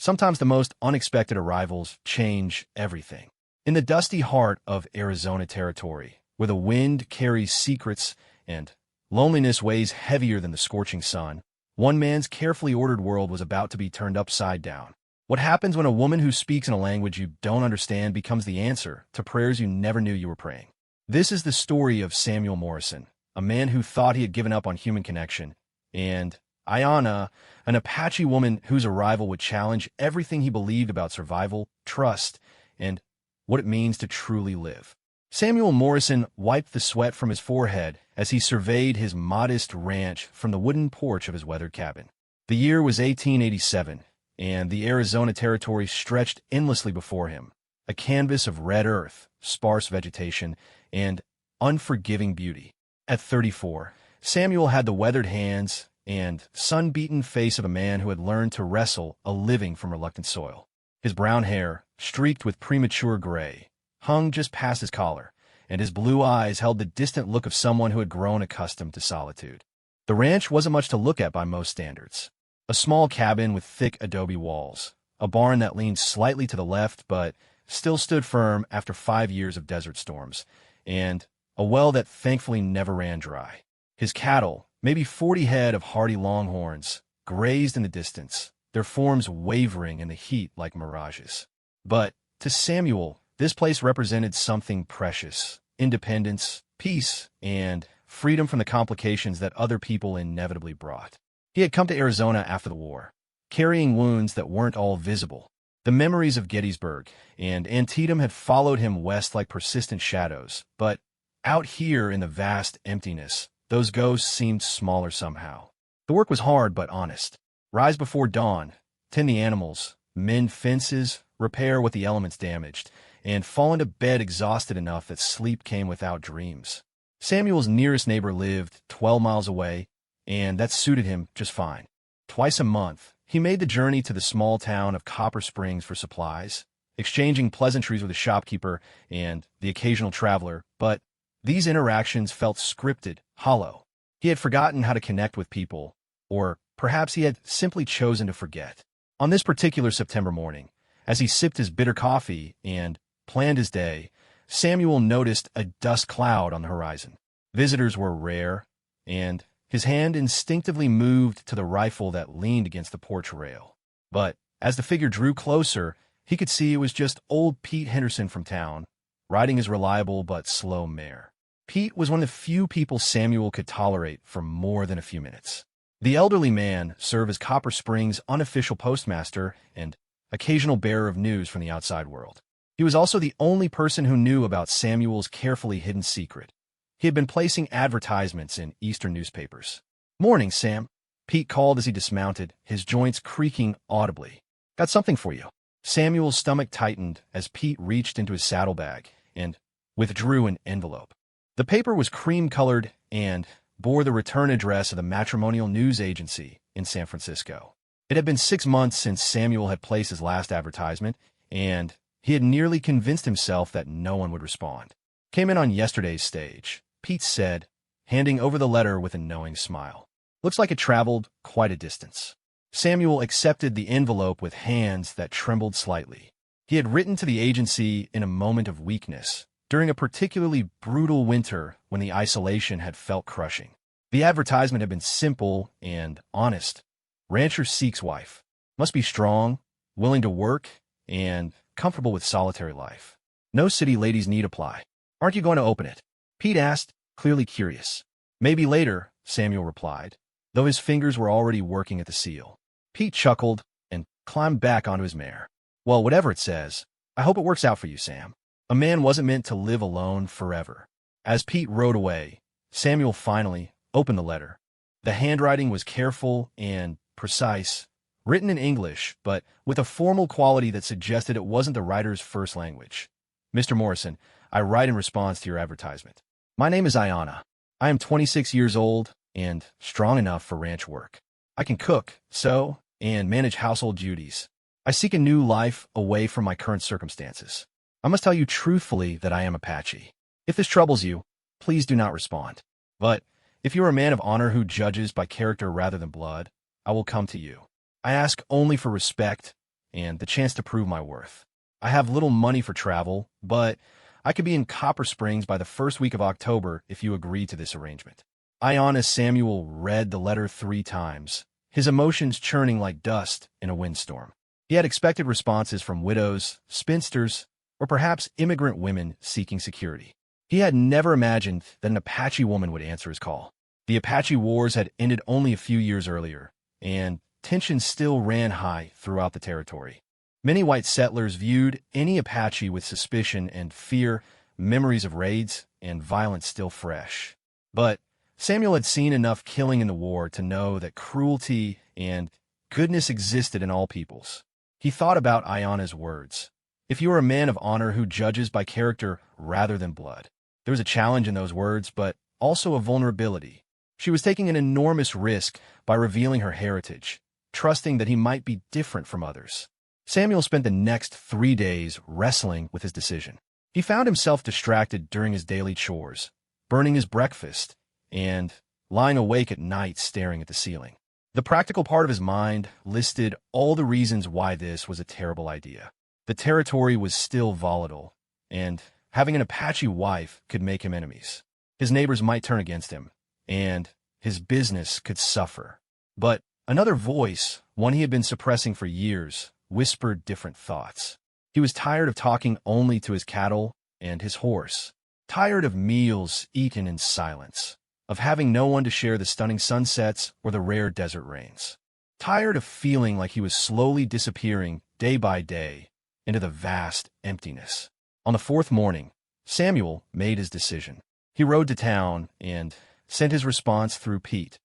Sometimes the most unexpected arrivals change everything. In the dusty heart of Arizona territory, where the wind carries secrets and loneliness weighs heavier than the scorching sun, one man's carefully ordered world was about to be turned upside down. What happens when a woman who speaks in a language you don't understand becomes the answer to prayers you never knew you were praying? This is the story of Samuel Morrison, a man who thought he had given up on human connection, and Ayanna, an Apache woman whose arrival would challenge everything he believed about survival, trust, and what it means to truly live. Samuel Morrison wiped the sweat from his forehead as he surveyed his modest ranch from the wooden porch of his weathered cabin. The year was 1887, and the Arizona territory stretched endlessly before him, a canvas of red earth, sparse vegetation, and unforgiving beauty. At 34, Samuel had the weathered hands and sun-beaten face of a man who had learned to wrestle a living from reluctant soil. His brown hair, streaked with premature gray, hung just past his collar, and his blue eyes held the distant look of someone who had grown accustomed to solitude. The ranch wasn't much to look at by most standards. A small cabin with thick adobe walls, a barn that leaned slightly to the left but still stood firm after 5 years of desert storms, and a well that thankfully never ran dry. His cattle, maybe 40 head of hardy longhorns, grazed in the distance, their forms wavering in the heat like mirages. But to Samuel, this place represented something precious: independence, peace, and freedom from the complications that other people inevitably brought. He had come to Arizona after the war, carrying wounds that weren't all visible. The memories of Gettysburg and Antietam had followed him west like persistent shadows, but out here in the vast emptiness, those ghosts seemed smaller somehow. The work was hard but honest. Rise before dawn, tend the animals, mend fences, repair what the elements damaged, and fall into bed exhausted enough that sleep came without dreams. Samuel's nearest neighbor lived 12 miles away, and that suited him just fine. Twice a month, he made the journey to the small town of Copper Springs for supplies, exchanging pleasantries with the shopkeeper and the occasional traveler, but these interactions felt scripted, hollow. He had forgotten how to connect with people, or perhaps he had simply chosen to forget. On this particular September morning, as he sipped his bitter coffee and planned his day, Samuel noticed a dust cloud on the horizon. Visitors were rare, and his hand instinctively moved to the rifle that leaned against the porch rail. But as the figure drew closer, he could see it was just old Pete Henderson from town, riding his reliable but slow mare. Pete was one of the few people Samuel could tolerate for more than a few minutes. The elderly man served as Copper Springs' unofficial postmaster and occasional bearer of news from the outside world. He was also the only person who knew about Samuel's carefully hidden secret. He had been placing advertisements in Eastern newspapers. "Morning, Sam," Pete called as he dismounted, his joints creaking audibly. "Got something for you." Samuel's stomach tightened as Pete reached into his saddlebag and withdrew an envelope. The paper was cream-colored and bore the return address of the matrimonial news agency in San Francisco. It had been 6 months since Samuel had placed his last advertisement, and he had nearly convinced himself that no one would respond. "Came in on yesterday's stage," Pete said, handing over the letter with a knowing smile. "Looks like it traveled quite a distance." Samuel accepted the envelope with hands that trembled slightly. He had written to the agency in a moment of weakness, during a particularly brutal winter when the isolation had felt crushing. The advertisement had been simple and honest. "Rancher seeks wife. Must be strong, willing to work, and comfortable with solitary life. No city ladies need apply. Aren't you going to open it?" Pete asked, clearly curious. "Maybe later," Samuel replied, though his fingers were already working at the seal. Pete chuckled and climbed back onto his mare. "Well, whatever it says, I hope it works out for you, Sam." A man wasn't meant to live alone forever. As Pete rode away, Samuel finally opened the letter. The handwriting was careful and precise, written in English, but with a formal quality that suggested it wasn't the writer's first language. "Mr. Morrison, I write in response to your advertisement. My name is Ayanna. I am 26 years old and strong enough for ranch work. I can cook, sew, and manage household duties. I seek a new life away from my current circumstances. I must tell you truthfully that I am Apache. If this troubles you, please do not respond. But if you are a man of honor who judges by character rather than blood, I will come to you. I ask only for respect and the chance to prove my worth. I have little money for travel, but I could be in Copper Springs by the first week of October if you agree to this arrangement. Iona Samuel read the letter 3 times, his emotions churning like dust in a windstorm. He had expected responses from widows, spinsters, or perhaps immigrant women seeking security. He had never imagined that an Apache woman would answer his call. The Apache Wars had ended only a few years earlier, and tensions still ran high throughout the territory. Many white settlers viewed any Apache with suspicion and fear, memories of raids and violence still fresh. But Samuel had seen enough killing in the war to know that cruelty and goodness existed in all peoples. He thought about Iona's words. If you are a man of honor who judges by character rather than blood. There was a challenge in those words, but also a vulnerability. She was taking an enormous risk by revealing her heritage, trusting that he might be different from others. Samuel spent the next 3 days wrestling with his decision. He found himself distracted during his daily chores, burning his breakfast, and lying awake at night staring at the ceiling. The practical part of his mind listed all the reasons why this was a terrible idea. The territory was still volatile, and having an Apache wife could make him enemies. His neighbors might turn against him, and his business could suffer. But another voice, one he had been suppressing for years, whispered different thoughts. He was tired of talking only to his cattle and his horse, tired of meals eaten in silence, of having no one to share the stunning sunsets or the rare desert rains, tired of feeling like he was slowly disappearing day by day into the vast emptiness. On the 4th morning, Samuel made his decision. He rode to town and sent his response through Pete.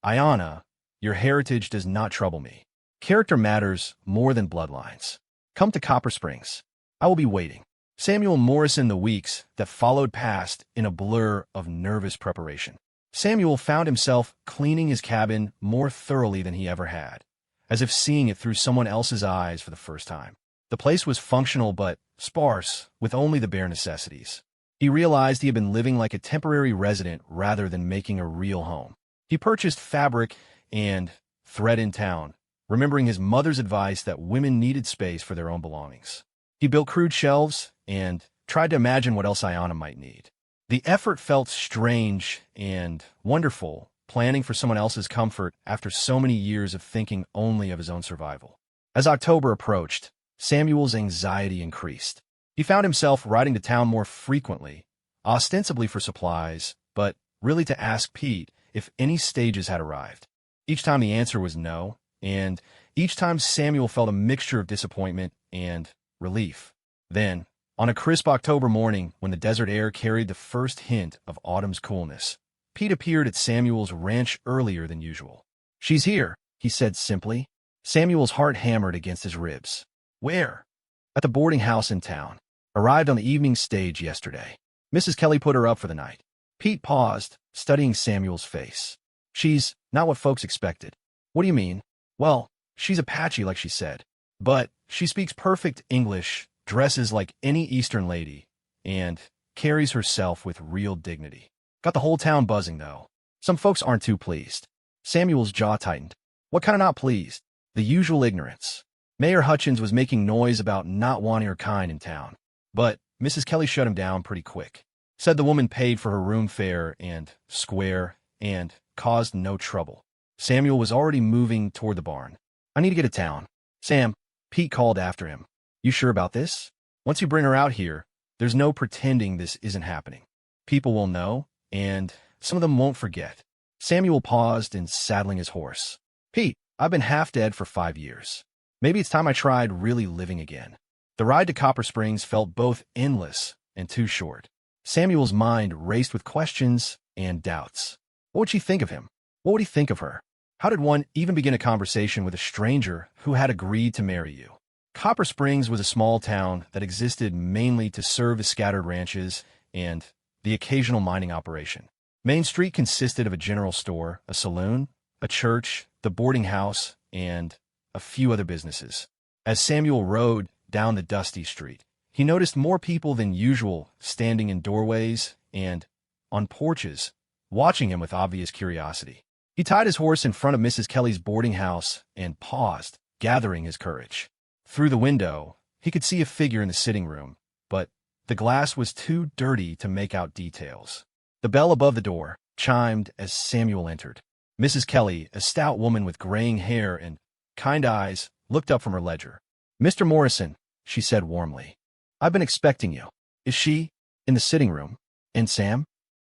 Iona, your heritage does not trouble me. Character matters more than bloodlines. Come to Copper Springs. I will be waiting. Samuel Morrison. The weeks that followed passed in a blur of nervous preparation. Samuel found himself cleaning his cabin more thoroughly than he ever had, as if seeing it through someone else's eyes for the first time. The place was functional but sparse, with only the bare necessities. He realized he had been living like a temporary resident rather than making a real home. He purchased fabric and thread in town, remembering his mother's advice that women needed space for their own belongings. He built crude shelves and tried to imagine what else Iona might need. The effort felt strange and wonderful, planning for someone else's comfort after so many years of thinking only of his own survival. As October approached, Samuel's anxiety increased. He found himself riding to town more frequently, ostensibly for supplies, but really to ask Pete if any stages had arrived. Each time the answer was no, and each time Samuel felt a mixture of disappointment and relief. Then, on a crisp October morning, when the desert air carried the first hint of autumn's coolness, Pete appeared at Samuel's ranch earlier than usual. "She's here," he said simply. Samuel's heart hammered against his ribs. "Where?" "At the boarding house in town. Arrived on the evening stage yesterday. Mrs. Kelly put her up for the night." Pete paused, studying Samuel's face. "She's not what folks expected." "What do you mean?" "Well, she's Apache like she said. But she speaks perfect English, dresses like any Eastern lady, and carries herself with real dignity. Got the whole town buzzing, though. Some folks aren't too pleased." Samuel's jaw tightened. What kind of not pleased? The usual ignorance. Mayor Hutchins was making noise about not wanting her kind in town. But Mrs. Kelly shut him down pretty quick. Said the woman paid for her room fare and square and caused no trouble. Samuel was already moving toward the barn. "I need to get to town." "Sam," Pete called after him. "You sure about this? Once you bring her out here, there's no pretending this isn't happening. People will know, and some of them won't forget." Samuel paused in saddling his horse. "Pete, I've been half dead for 5 years. Maybe it's time I tried really living again." The ride to Copper Springs felt both endless and too short. Samuel's mind raced with questions and doubts. What would she think of him? What would he think of her? How did one even begin a conversation with a stranger who had agreed to marry you? Copper Springs was a small town that existed mainly to serve the scattered ranches and the occasional mining operation. Main Street consisted of a general store, a saloon, a church, the boarding house, and a few other businesses. As Samuel rode down the dusty street, he noticed more people than usual standing in doorways and on porches, watching him with obvious curiosity. He tied his horse in front of Mrs. Kelly's boarding house and paused, gathering his courage. Through the window, he could see a figure in the sitting room, but the glass was too dirty to make out details. The bell above the door chimed as Samuel entered. Mrs. Kelly, a stout woman with graying hair and kind eyes, looked up from her ledger. "Mr. Morrison," she said warmly, "I've been expecting you." "Is she in the sitting room? And Sam?"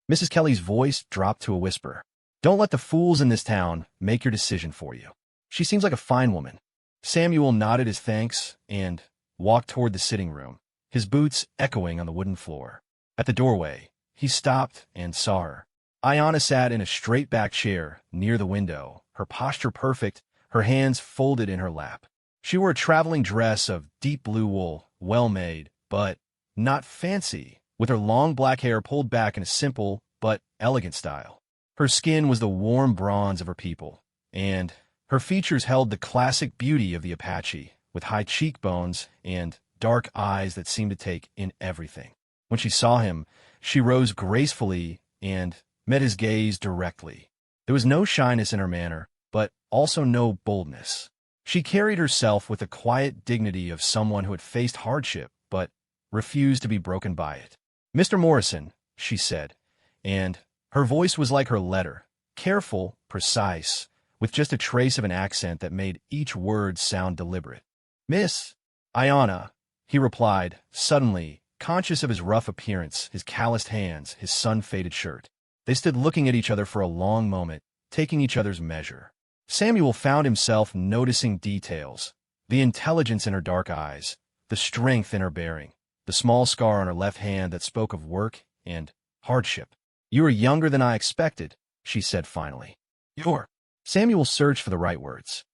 Mrs. Kelly's voice dropped to a whisper. "Don't let the fools in this town make your decision for you. She seems like a fine woman." Samuel nodded his thanks and walked toward the sitting room, his boots echoing on the wooden floor. At the doorway, he stopped and saw her. Ayanna sat in a straight-back chair near the window, her posture perfect, her hands folded in her lap. She wore a traveling dress of deep blue wool, well-made, but not fancy, with her long black hair pulled back in a simple but elegant style. Her skin was the warm bronze of her people, and her features held the classic beauty of the Apache, with high cheekbones and dark eyes that seemed to take in everything. When she saw him, she rose gracefully and met his gaze directly. There was no shyness in her manner, but also no boldness. She carried herself with the quiet dignity of someone who had faced hardship, but refused to be broken by it. "Mr. Morrison," she said, and her voice was like her letter, careful, precise, with just a trace of an accent that made each word sound deliberate. "Miss Ayanna," he replied, suddenly, conscious of his rough appearance, his calloused hands, his sun-faded shirt. They stood looking at each other for a long moment, taking each other's measure. Samuel found himself noticing details, the intelligence in her dark eyes, the strength in her bearing, the small scar on her left hand that spoke of work and hardship. "You are younger than I expected," she said finally. "You're—" Samuel searched for the right words.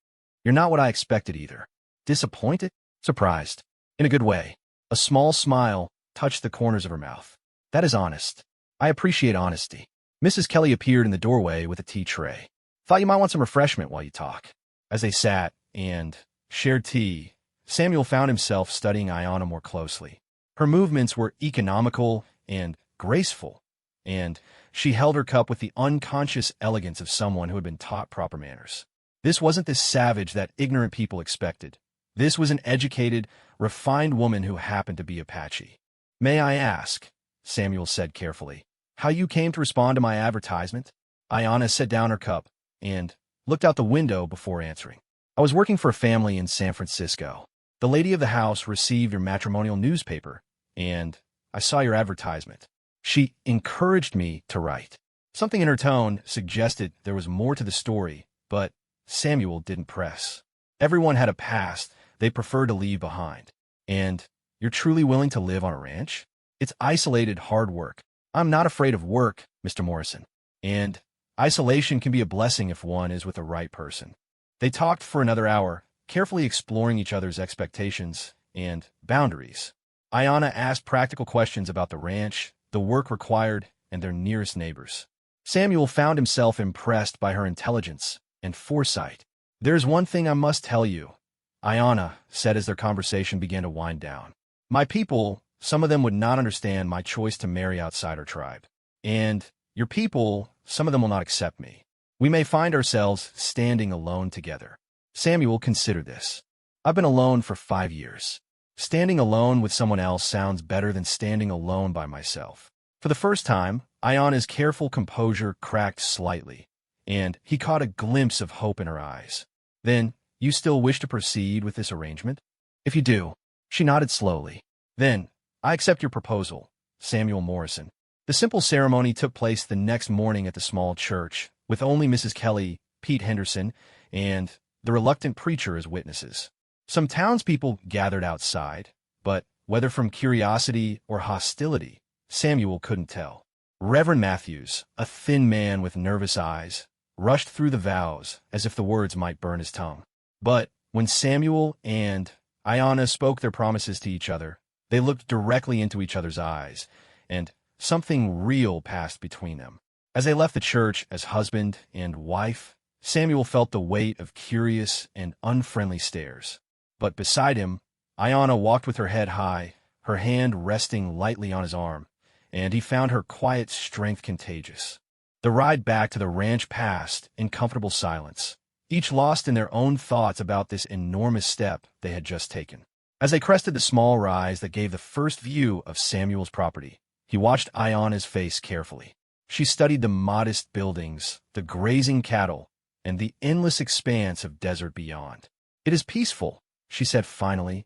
"You're not what I expected either." Disappointed? Surprised. In a good way. A small smile touched the corners of her mouth. "That is honest. I appreciate honesty." Mrs. Kelly appeared in the doorway with a tea tray. "Thought you might want some refreshment while you talk." As they sat and shared tea, Samuel found himself studying Ayanna more closely. Her movements were economical and graceful, and she held her cup with the unconscious elegance of someone who had been taught proper manners. This wasn't the savage that ignorant people expected. This was an educated, refined woman who happened to be Apache. "May I ask," Samuel said carefully, "how you came to respond to my advertisement?" Ayanna set down her cup and looked out the window before answering. "I was working for a family in San Francisco. The lady of the house received your matrimonial newspaper, and I saw your advertisement. She encouraged me to write." Something in her tone suggested there was more to the story, but Samuel didn't press. Everyone had a past they preferred to leave behind. "And you're truly willing to live on a ranch? It's isolated, hard work." "I'm not afraid of work, Mr. Morrison. And isolation can be a blessing if one is with the right person." They talked for another hour, carefully exploring each other's expectations and boundaries. Ayanna asked practical questions about the ranch, the work required, and their nearest neighbors. Samuel found himself impressed by her intelligence and foresight. "There's one thing I must tell you," Ayanna said as their conversation began to wind down. "My people, some of them would not understand my choice to marry outside our tribe. And your people, some of them will not accept me. We may find ourselves standing alone together." Samuel considered this. "I've been alone for 5 years. Standing alone with someone else sounds better than standing alone by myself." For the first time, Ayanna's careful composure cracked slightly, and he caught a glimpse of hope in her eyes. "Then, you still wish to proceed with this arrangement?" "If you do." She nodded slowly. "Then, I accept your proposal, Samuel Morrison." The simple ceremony took place the next morning at the small church, with only Mrs. Kelly, Pete Henderson, and the reluctant preacher as witnesses. Some townspeople gathered outside, but whether from curiosity or hostility, Samuel couldn't tell. Reverend Matthews, a thin man with nervous eyes, rushed through the vows as if the words might burn his tongue. But when Samuel and Ayanna spoke their promises to each other, they looked directly into each other's eyes, and something real passed between them. As they left the church as husband and wife, Samuel felt the weight of curious and unfriendly stares. But beside him, Ayanna walked with her head high, her hand resting lightly on his arm, and he found her quiet strength contagious. The ride back to the ranch passed in comfortable silence, each lost in their own thoughts about this enormous step they had just taken. As they crested the small rise that gave the first view of Samuel's property, he watched Ayana's face carefully. She studied the modest buildings, the grazing cattle, and the endless expanse of desert beyond. "It is peaceful," she said finally.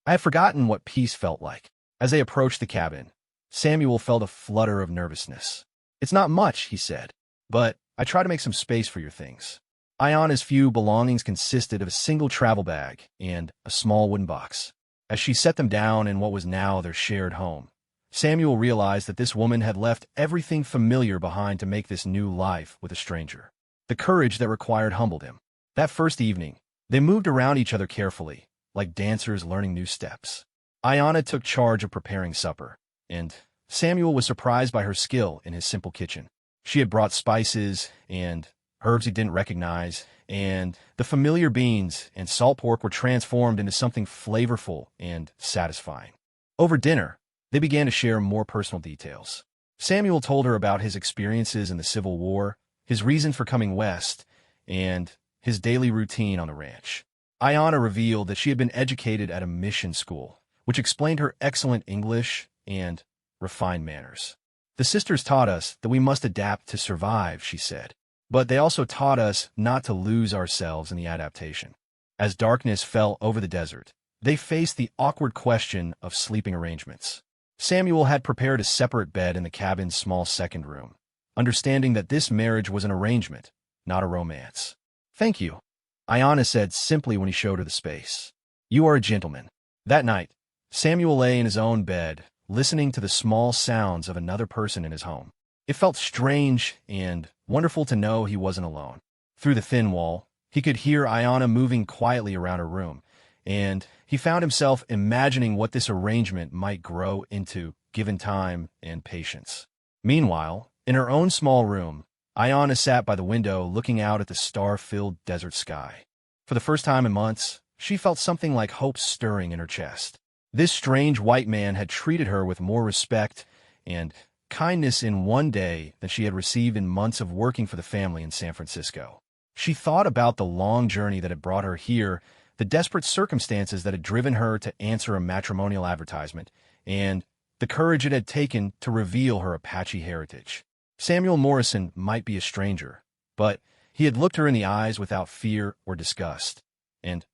"I have forgotten what peace felt like." As they approached the cabin, Samuel felt a flutter of nervousness. "It's not much," he said, "but I try to make some space for your things." Ayana's few belongings consisted of a single travel bag and a small wooden box. As she set them down in what was now their shared home, Samuel realized that this woman had left everything familiar behind to make this new life with a stranger. The courage that required humbled him. That first evening, they moved around each other carefully, like dancers learning new steps. Ayana took charge of preparing supper, and Samuel was surprised by her skill in his simple kitchen. She had brought spices and herbs he didn't recognize, and the familiar beans and salt pork were transformed into something flavorful and satisfying. Over dinner, they began to share more personal details. Samuel told her about his experiences in the Civil War, his reason for coming west, and his daily routine on the ranch. Ayana revealed that she had been educated at a mission school, which explained her excellent English and refined manners. "The sisters taught us that we must adapt to survive," she said, "but they also taught us not to lose ourselves in the adaptation." As darkness fell over the desert, they faced the awkward question of sleeping arrangements. Samuel had prepared a separate bed in the cabin's small second room, understanding that this marriage was an arrangement, not a romance. "Thank you," Ayana said simply when he showed her the space. "You are a gentleman." That night, Samuel lay in his own bed, listening to the small sounds of another person in his home. It felt strange and wonderful to know he wasn't alone. Through the thin wall, he could hear Ayana moving quietly around her room, and he found himself imagining what this arrangement might grow into, given time and patience. Meanwhile, in her own small room, Ayana sat by the window looking out at the star-filled desert sky. For the first time in months, she felt something like hope stirring in her chest. This strange white man had treated her with more respect and kindness in one day than she had received in months of working for the family in San Francisco. She thought about the long journey that had brought her here, the desperate circumstances that had driven her to answer a matrimonial advertisement, and the courage it had taken to reveal her Apache heritage. Samuel Morrison might be a stranger, but he had looked her in the eyes without fear or disgust, and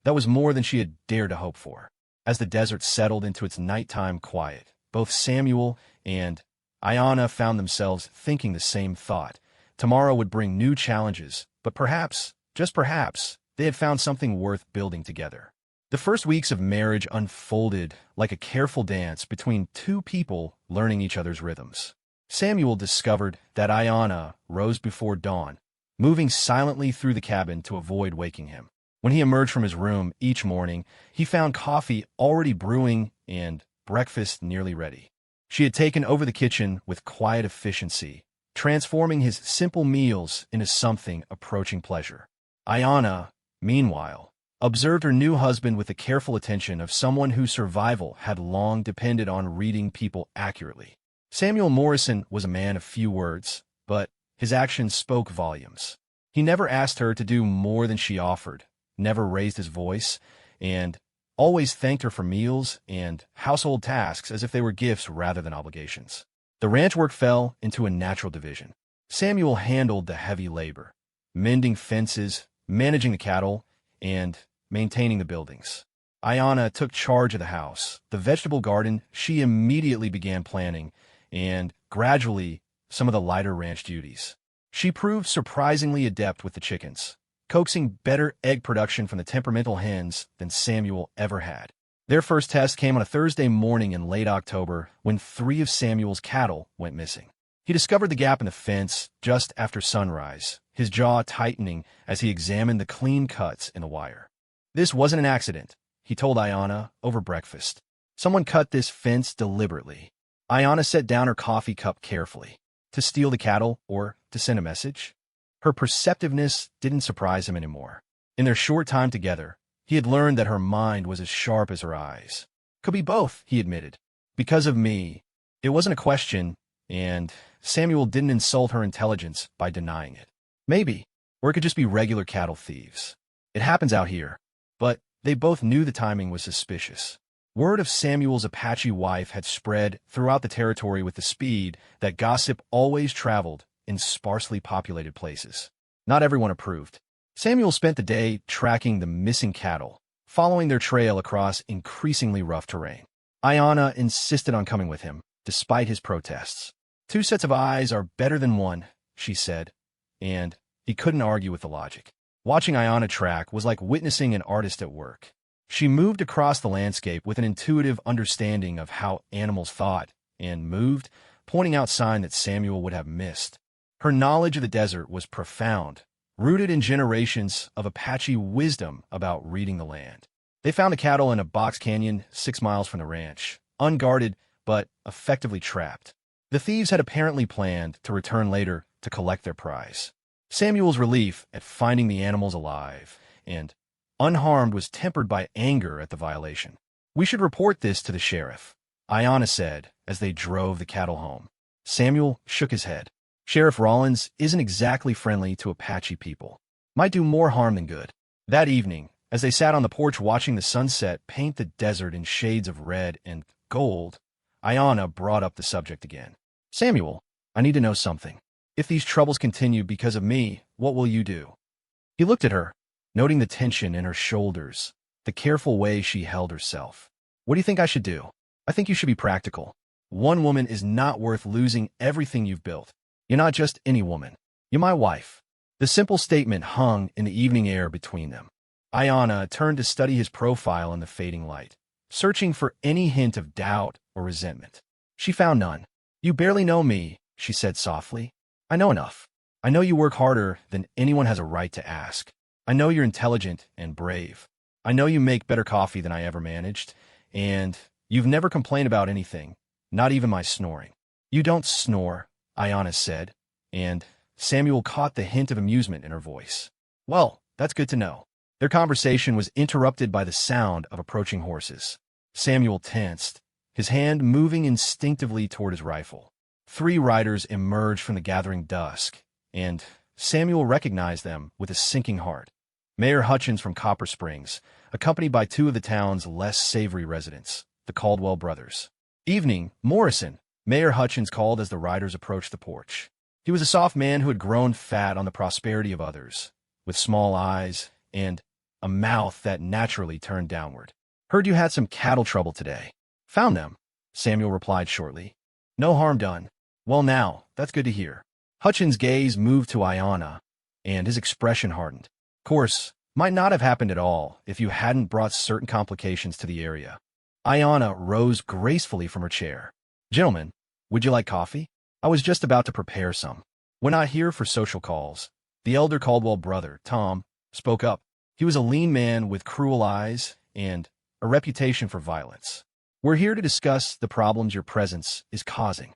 that was more than she had dared to hope for. As the desert settled into its nighttime quiet, both Samuel and Ayana found themselves thinking the same thought. Tomorrow would bring new challenges, but perhaps, just perhaps, they had found something worth building together. The first weeks of marriage unfolded like a careful dance between two people learning each other's rhythms. Samuel discovered that Ayana rose before dawn, moving silently through the cabin to avoid waking him. When he emerged from his room each morning, he found coffee already brewing and breakfast nearly ready. She had taken over the kitchen with quiet efficiency, transforming his simple meals into something approaching pleasure. Ayana, meanwhile, observed her new husband with the careful attention of someone whose survival had long depended on reading people accurately. Samuel Morrison was a man of few words, but his actions spoke volumes. He never asked her to do more than she offered, never raised his voice, and always thanked her for meals and household tasks as if they were gifts rather than obligations. The ranch work fell into a natural division. Samuel handled the heavy labor, mending fences, managing the cattle, and maintaining the buildings. Ayana took charge of the house, the vegetable garden she immediately began planning, and gradually some of the lighter ranch duties. She proved surprisingly adept with the chickens, coaxing better egg production from the temperamental hens than Samuel ever had. Their first test came on a Thursday morning in late October when 3 of Samuel's cattle went missing. He discovered the gap in the fence just after sunrise, his jaw tightening as he examined the clean cuts in the wire. "This wasn't an accident," he told Ayana over breakfast. "Someone cut this fence deliberately." Ayana set down her coffee cup carefully. To steal the cattle or to send a message? Her perceptiveness didn't surprise him anymore. In their short time together, he had learned that her mind was as sharp as her eyes. "Could be both," he admitted. "Because of me." It wasn't a question, and Samuel didn't insult her intelligence by denying it. "Maybe," or it could just be regular cattle thieves. It happens out here. But they both knew the timing was suspicious. Word of Samuel's Apache wife had spread throughout the territory with the speed that gossip always traveled in sparsely populated places. Not everyone approved. Samuel spent the day tracking the missing cattle, following their trail across increasingly rough terrain. Ayanna insisted on coming with him, despite his protests. 2 sets of eyes are better than one, she said, and he couldn't argue with the logic. Watching Ayanna track was like witnessing an artist at work. She moved across the landscape with an intuitive understanding of how animals thought and moved, pointing out signs that Samuel would have missed. Her knowledge of the desert was profound, rooted in generations of Apache wisdom about reading the land. They found the cattle in a box canyon 6 miles from the ranch, unguarded but effectively trapped. The thieves had apparently planned to return later to collect their prize. Samuel's relief at finding the animals alive and unharmed was tempered by anger at the violation. "We should report this to the sheriff," Ayanna said as they drove the cattle home. Samuel shook his head. "Sheriff Rollins isn't exactly friendly to Apache people. Might do more harm than good." That evening, as they sat on the porch watching the sunset paint the desert in shades of red and gold, Ayanna brought up the subject again. "Samuel, I need to know something. If these troubles continue because of me, what will you do?" He looked at her, noting the tension in her shoulders, the careful way she held herself. "What do you think I should do?" "I think you should be practical. One woman is not worth losing everything you've built. You're not just any woman. You're my wife." The simple statement hung in the evening air between them. Ayanna turned to study his profile in the fading light, searching for any hint of doubt or resentment. She found none. "You barely know me," she said softly. "I know enough. I know you work harder than anyone has a right to ask. I know you're intelligent and brave. I know you make better coffee than I ever managed, and you've never complained about anything, not even my snoring." "You don't snore," Ayanna said, and Samuel caught the hint of amusement in her voice. "Well, that's good to know." Their conversation was interrupted by the sound of approaching horses. Samuel tensed, his hand moving instinctively toward his rifle. 3 riders emerged from the gathering dusk, and Samuel recognized them with a sinking heart. Mayor Hutchins from Copper Springs, accompanied by 2 of the town's less savory residents, the Caldwell brothers. "Evening, Morrison," Mayor Hutchins called as the riders approached the porch. He was a soft man who had grown fat on the prosperity of others, with small eyes and a mouth that naturally turned downward. "Heard you had some cattle trouble today." "Found them," Samuel replied shortly. "No harm done." "Well now, that's good to hear." Hutchins' gaze moved to Ayanna, and his expression hardened. "Course, might not have happened at all if you hadn't brought certain complications to the area." Ayanna rose gracefully from her chair. "Gentlemen, would you like coffee? I was just about to prepare some." "We're not here for social calls." The elder Caldwell brother, Tom, spoke up. He was a lean man with cruel eyes and a reputation for violence. "We're here to discuss the problems your presence is causing."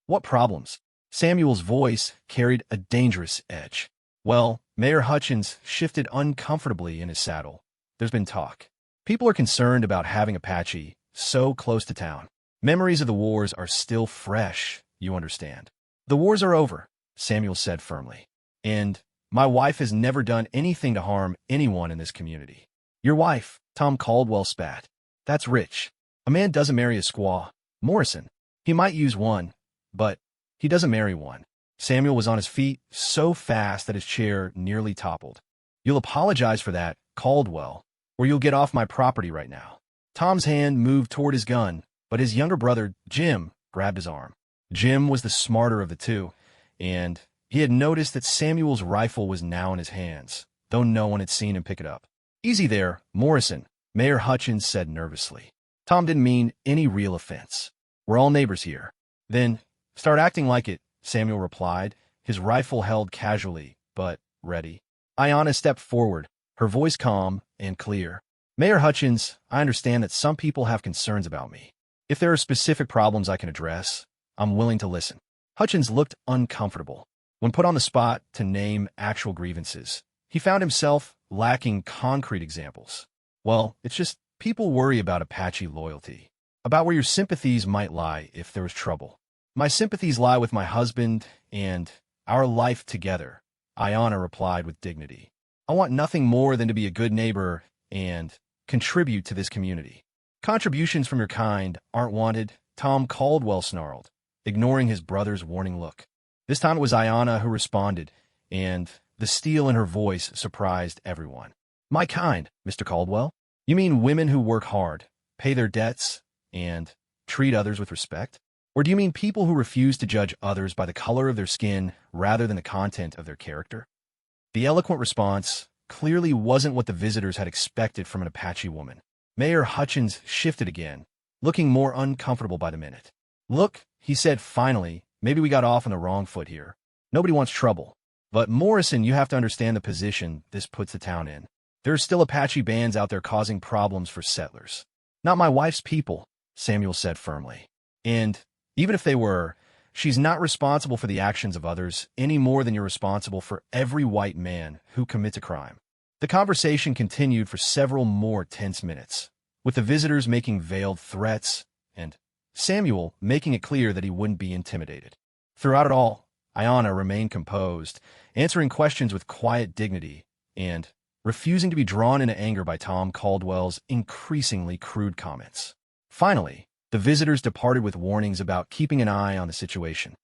"What problems?" Samuel's voice carried a dangerous edge. "Well," Mayor Hutchins shifted uncomfortably in his saddle. "There's been talk. People are concerned about having Apache so close to town. Memories of the wars are still fresh, you understand." "The wars are over," Samuel said firmly. "And my wife has never done anything to harm anyone in this community." "Your wife," Tom Caldwell spat. "That's rich. A man doesn't marry a squaw. Morrison. He might use one, but he doesn't marry one." Samuel was on his feet so fast that his chair nearly toppled. "You'll apologize for that, Caldwell, or you'll get off my property right now." Tom's hand moved toward his gun, but his younger brother, Jim, grabbed his arm. Jim was the smarter of the two, and he had noticed that Samuel's rifle was now in his hands, though no one had seen him pick it up. "Easy there, Morrison," Mayor Hutchins said nervously. "Tom didn't mean any real offense. We're all neighbors here." "Then start acting like it," Samuel replied, his rifle held casually, but ready. Ayanna stepped forward, her voice calm and clear. "Mayor Hutchins, I understand that some people have concerns about me. If there are specific problems I can address, I'm willing to listen." Hutchins looked uncomfortable. When put on the spot to name actual grievances, he found himself lacking concrete examples. "Well, it's just people worry about Apache loyalty, about where your sympathies might lie if there was trouble." "My sympathies lie with my husband and our life together," Ayana replied with dignity. I want nothing more than to be a good neighbor and contribute to this community. Contributions from your kind aren't wanted, Tom Caldwell snarled, ignoring his brother's warning look. This time it was Ayana who responded, and the steel in her voice surprised everyone. My kind, Mr. Caldwell? You mean women who work hard, pay their debts, and treat others with respect? Or do you mean people who refuse to judge others by the color of their skin rather than the content of their character? The eloquent response clearly wasn't what the visitors had expected from an Apache woman. Mayor Hutchins shifted again, looking more uncomfortable by the minute. Look, he said finally, maybe we got off on the wrong foot here. Nobody wants trouble. But Morrison, you have to understand the position this puts the town in. There are still Apache bands out there causing problems for settlers. Not my wife's people, Samuel said firmly. And even if they were, she's not responsible for the actions of others any more than you're responsible for every white man who commits a crime. The conversation continued for several more tense minutes, with the visitors making veiled threats and Samuel making it clear that he wouldn't be intimidated. Throughout it all, Ayana remained composed, answering questions with quiet dignity and refusing to be drawn into anger by Tom Caldwell's increasingly crude comments. Finally, the visitors departed with warnings about keeping an eye on the situation.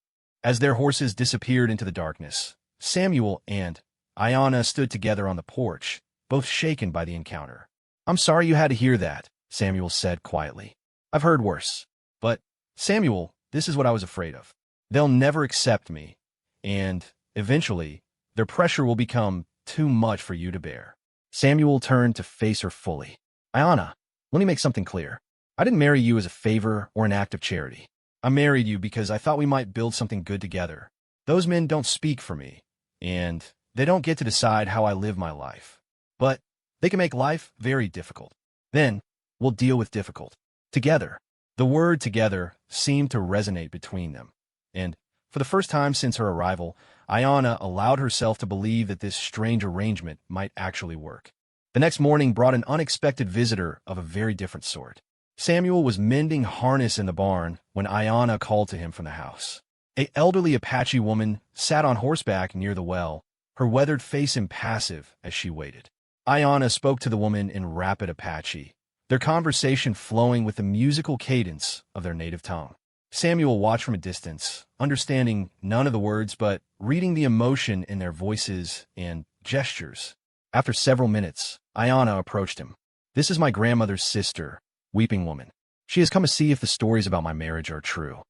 As their horses disappeared into the darkness, Samuel and Ayana stood together on the porch, both shaken by the encounter. I'm sorry you had to hear that, Samuel said quietly. I've heard worse. But, Samuel, this is what I was afraid of. They'll never accept me, and, eventually, their pressure will become too much for you to bear. Samuel turned to face her fully. Ayana, let me make something clear. I didn't marry you as a favor or an act of charity. I married you because I thought we might build something good together. Those men don't speak for me, and they don't get to decide how I live my life. But they can make life very difficult. Then, we'll deal with difficult. Together. The word together seemed to resonate between them, and, for the first time since her arrival, Ayana allowed herself to believe that this strange arrangement might actually work. The next morning brought an unexpected visitor of a very different sort. Samuel was mending harness in the barn when Ayana called to him from the house. An elderly Apache woman sat on horseback near the well, her weathered face impassive as she waited. Ayana spoke to the woman in rapid Apache, their conversation flowing with the musical cadence of their native tongue. Samuel watched from a distance, understanding none of the words but reading the emotion in their voices and gestures. After several minutes, Ayana approached him. This is my grandmother's sister, Weeping Woman. She has come to see if the stories about my marriage are true.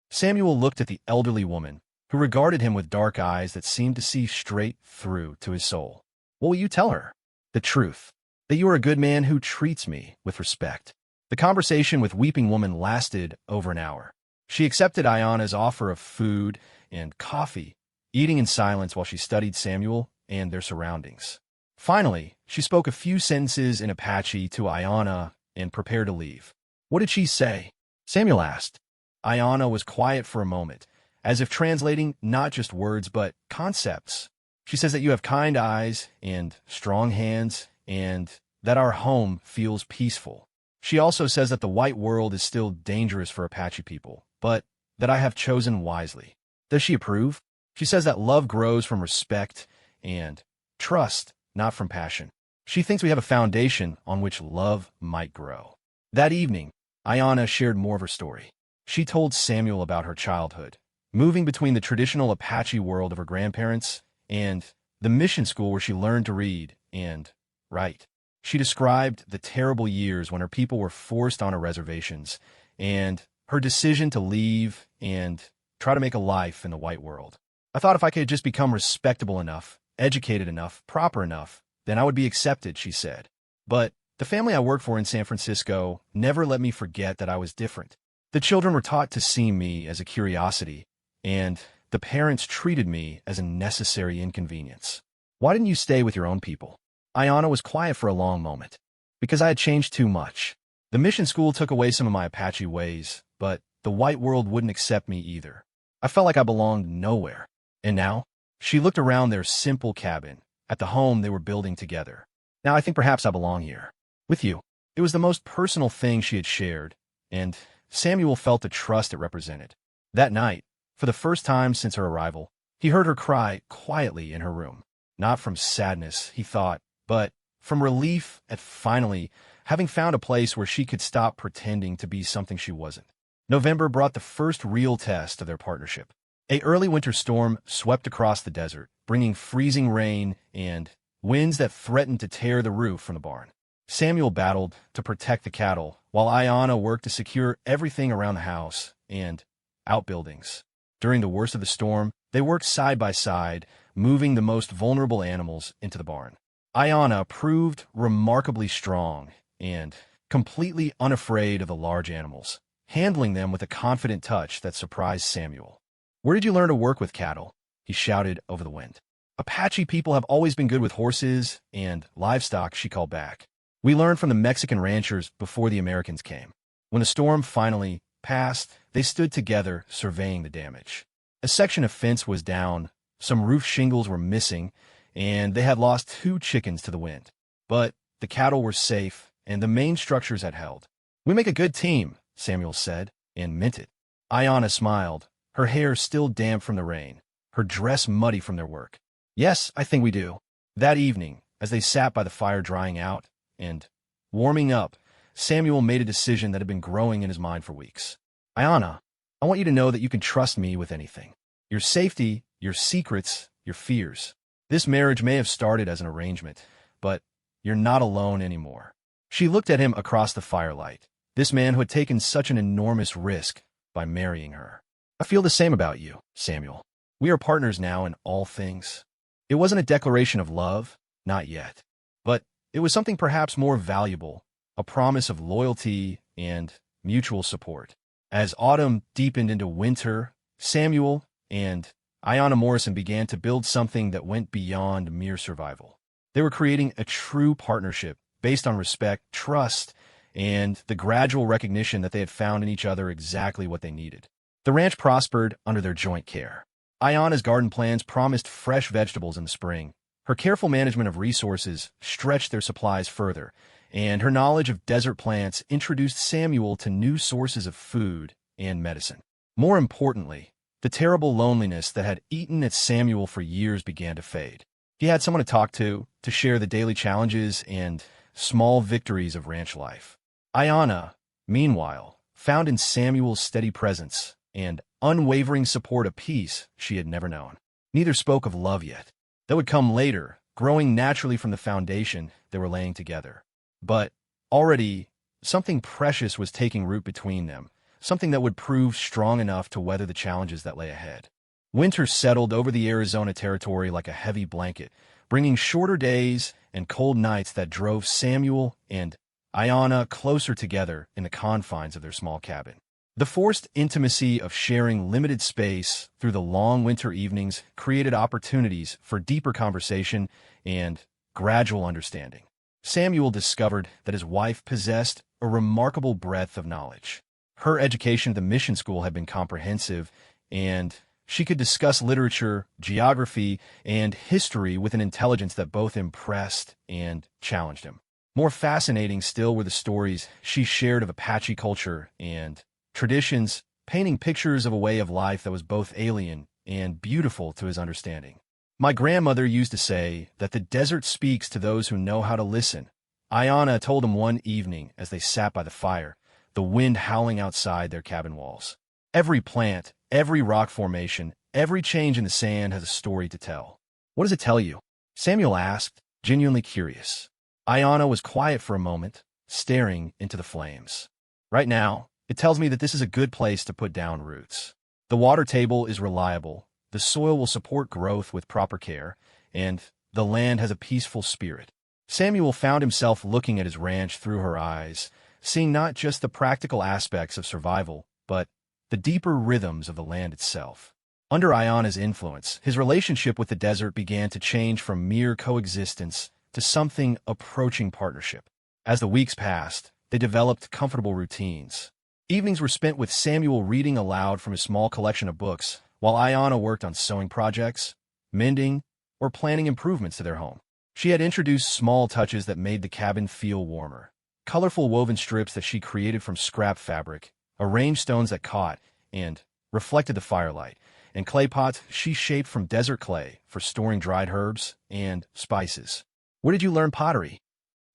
Samuel looked at the elderly woman, who regarded him with dark eyes that seemed to see straight through to his soul. What will you tell her? The truth. That you are a good man who treats me with respect. The conversation with Weeping Woman lasted over an hour. She accepted Ayana's offer of food and coffee, eating in silence while she studied Samuel and their surroundings. Finally, she spoke a few sentences in Apache to Ayana and prepared to leave. What did she say? Samuel asked. Ayana was quiet for a moment, as if translating not just words but concepts. She says that you have kind eyes and strong hands, and that our home feels peaceful. She also says that the white world is still dangerous for Apache people, but that I have chosen wisely. Does she approve? She says that love grows from respect and trust, not from passion. She thinks we have a foundation on which love might grow. That evening, Ayana shared more of her story. She told Samuel about her childhood, moving between the traditional Apache world of her grandparents and the mission school where she learned to read and write. She described the terrible years when her people were forced onto reservations and her decision to leave and try to make a life in the white world. I thought if I could just become respectable enough, educated enough, proper enough, then I would be accepted, she said. But the family I worked for in San Francisco never let me forget that I was different. The children were taught to see me as a curiosity, and the parents treated me as a necessary inconvenience. Why didn't you stay with your own people? Ayana was quiet for a long moment. Because I had changed too much. The mission school took away some of my Apache ways, but the white world wouldn't accept me either. I felt like I belonged nowhere. And now, she looked around their simple cabin, at the home they were building together. Now I think perhaps I belong here. With you. It was the most personal thing she had shared, and Samuel felt the trust it represented. That night, for the first time since her arrival, He heard her cry quietly in her room. Not from sadness, he thought, but from relief at finally having found a place where she could stop pretending to be something she wasn't. November brought the first real test of their partnership. An early winter storm swept across the desert, bringing freezing rain and winds that threatened to tear the roof from the barn. Samuel battled to protect the cattle, while Ayanna worked to secure everything around the house and outbuildings. During the worst of the storm, they worked side by side, moving the most vulnerable animals into the barn. Ayanna proved remarkably strong and completely unafraid of the large animals, handling them with a confident touch that surprised Samuel. "Where did you learn to work with cattle?" he shouted over the wind. "Apache people have always been good with horses and livestock," she called back. "We learned from the Mexican ranchers before the Americans came." When the storm finally passed, they stood together, surveying the damage. A section of fence was down, some roof shingles were missing, and they had lost 2 chickens to the wind. But the cattle were safe, and the main structures had held. "We make a good team," Samuel said, and meant it. Ayanna smiled, her hair still damp from the rain, her dress muddy from their work. "Yes, I think we do." That evening, as they sat by the fire drying out and warming up, Samuel made a decision that had been growing in his mind for weeks. "Ayanna, I want you to know that you can trust me with anything. Your safety, your secrets, your fears. This marriage may have started as an arrangement, but you're not alone anymore." She looked at him across the firelight, this man who had taken such an enormous risk by marrying her. "I feel the same about you, Samuel. We are partners now in all things." It wasn't a declaration of love, not yet. But it was something perhaps more valuable, a promise of loyalty and mutual support. As autumn deepened into winter, Samuel and Ayanna Morrison began to build something that went beyond mere survival. They were creating a true partnership based on respect, trust, and the gradual recognition that they had found in each other exactly what they needed. The ranch prospered under their joint care. Ayanna's garden plans promised fresh vegetables in the spring. Her careful management of resources stretched their supplies further, and her knowledge of desert plants introduced Samuel to new sources of food and medicine. More importantly, the terrible loneliness that had eaten at Samuel for years began to fade. He had someone to talk to share the daily challenges and small victories of ranch life. Ayanna, meanwhile, found in Samuel's steady presence and unwavering support a peace she had never known. Neither spoke of love yet. That would come later, growing naturally from the foundation they were laying together. But already, something precious was taking root between them, something that would prove strong enough to weather the challenges that lay ahead. Winter settled over the Arizona territory like a heavy blanket, bringing shorter days and cold nights that drove Samuel and Ayanna closer together in the confines of their small cabin. The forced intimacy of sharing limited space through the long winter evenings created opportunities for deeper conversation and gradual understanding. Samuel discovered that his wife possessed a remarkable breadth of knowledge. Her education at the mission school had been comprehensive, and she could discuss literature, geography, and history with an intelligence that both impressed and challenged him. More fascinating still were the stories she shared of Apache culture and traditions, painting pictures of a way of life that was both alien and beautiful to his understanding. "My grandmother used to say that the desert speaks to those who know how to listen," Ayanna told him one evening as they sat by the fire, the wind howling outside their cabin walls. "Every plant, every rock formation, every change in the sand has a story to tell." "What does it tell you?" Samuel asked, genuinely curious. Ayanna was quiet for a moment, staring into the flames. "Right now, it tells me that this is a good place to put down roots. The water table is reliable, the soil will support growth with proper care, and the land has a peaceful spirit." Samuel found himself looking at his ranch through her eyes, seeing not just the practical aspects of survival, but the deeper rhythms of the land itself. Under Ayanna's influence, his relationship with the desert began to change from mere coexistence to something approaching partnership. As the weeks passed, they developed comfortable routines. Evenings were spent with Samuel reading aloud from his small collection of books, while Ayanna worked on sewing projects, mending, or planning improvements to their home. She had introduced small touches that made the cabin feel warmer. Colorful woven strips that she created from scrap fabric, arranged stones that caught and reflected the firelight, and clay pots she shaped from desert clay for storing dried herbs and spices. "Where did you learn pottery?"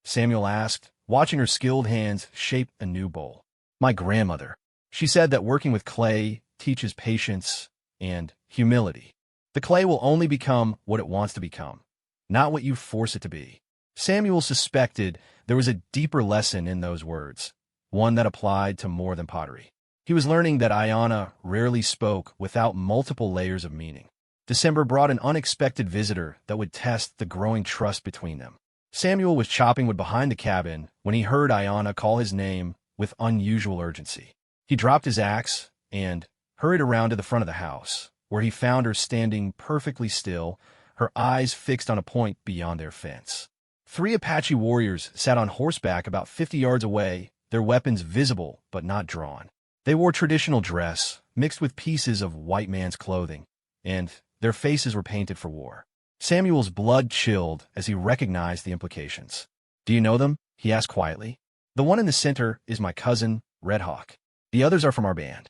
Samuel asked, watching her skilled hands shape a new bowl. "My grandmother. She said that working with clay teaches patience and humility. The clay will only become what it wants to become, not what you force it to be." Samuel suspected there was a deeper lesson in those words, one that applied to more than pottery. He was learning that Ayanna rarely spoke without multiple layers of meaning. December brought an unexpected visitor that would test the growing trust between them. Samuel was chopping wood behind the cabin when he heard Ayanna call his name with unusual urgency. He dropped his axe and hurried around to the front of the house, where he found her standing perfectly still, her eyes fixed on a point beyond their fence. 3 Apache warriors sat on horseback about 50 yards away, their weapons visible but not drawn. They wore traditional dress, mixed with pieces of white man's clothing, and their faces were painted for war. Samuel's blood chilled as he recognized the implications. "Do you know them?" he asked quietly. "The one in the center is my cousin, Red Hawk. The others are from our band."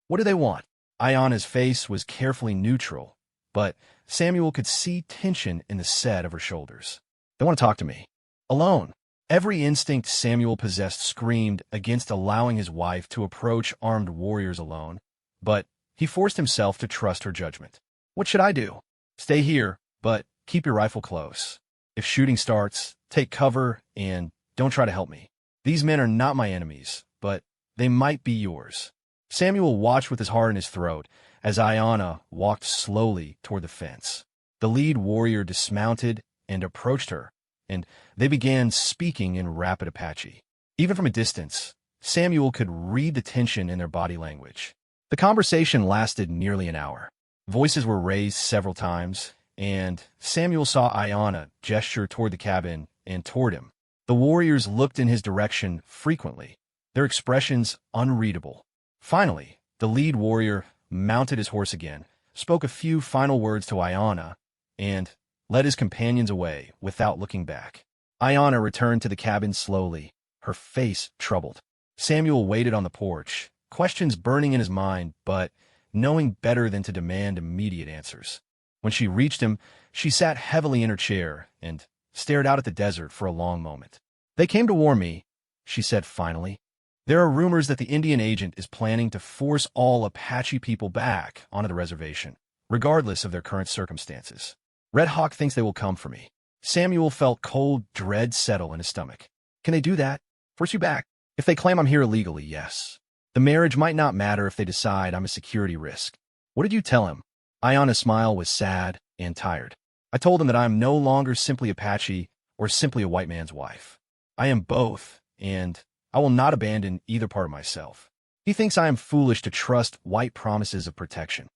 "What do they want?" Ayanna's face was carefully neutral, but Samuel could see tension in the set of her shoulders. "They want to talk to me. Alone." Every instinct Samuel possessed screamed against allowing his wife to approach armed warriors alone, but he forced himself to trust her judgment. "What should I do?" "Stay here, but keep your rifle close. If shooting starts, take cover and don't try to help me. These men are not my enemies, but they might be yours." Samuel watched with his heart in his throat as Ayanna walked slowly toward the fence. The lead warrior dismounted and approached her, and they began speaking in rapid Apache. Even from a distance, Samuel could read the tension in their body language. The conversation lasted nearly an hour. Voices were raised several times, and Samuel saw Ayanna gesture toward the cabin and toward him. The warriors looked in his direction frequently, their expressions unreadable. Finally, the lead warrior mounted his horse again, spoke a few final words to Ayanna, and led his companions away without looking back. Ayanna returned to the cabin slowly, her face troubled. Samuel waited on the porch, questions burning in his mind, but knowing better than to demand immediate answers. When she reached him, she sat heavily in her chair and stared out at the desert for a long moment. "They came to warn me," she said finally. "There are rumors that the Indian agent is planning to force all Apache people back onto the reservation, regardless of their current circumstances. Red Hawk thinks they will come for me." Samuel felt cold dread settle in his stomach. "Can they do that? Force you back? If they claim I'm here illegally, yes. The marriage might not matter if they decide I'm a security risk." "What did you tell him?" Ayanna's smile was sad and tired. "I told him that I am no longer simply Apache or simply a white man's wife. I am both, and I will not abandon either part of myself. He thinks I am foolish to trust white promises of protection."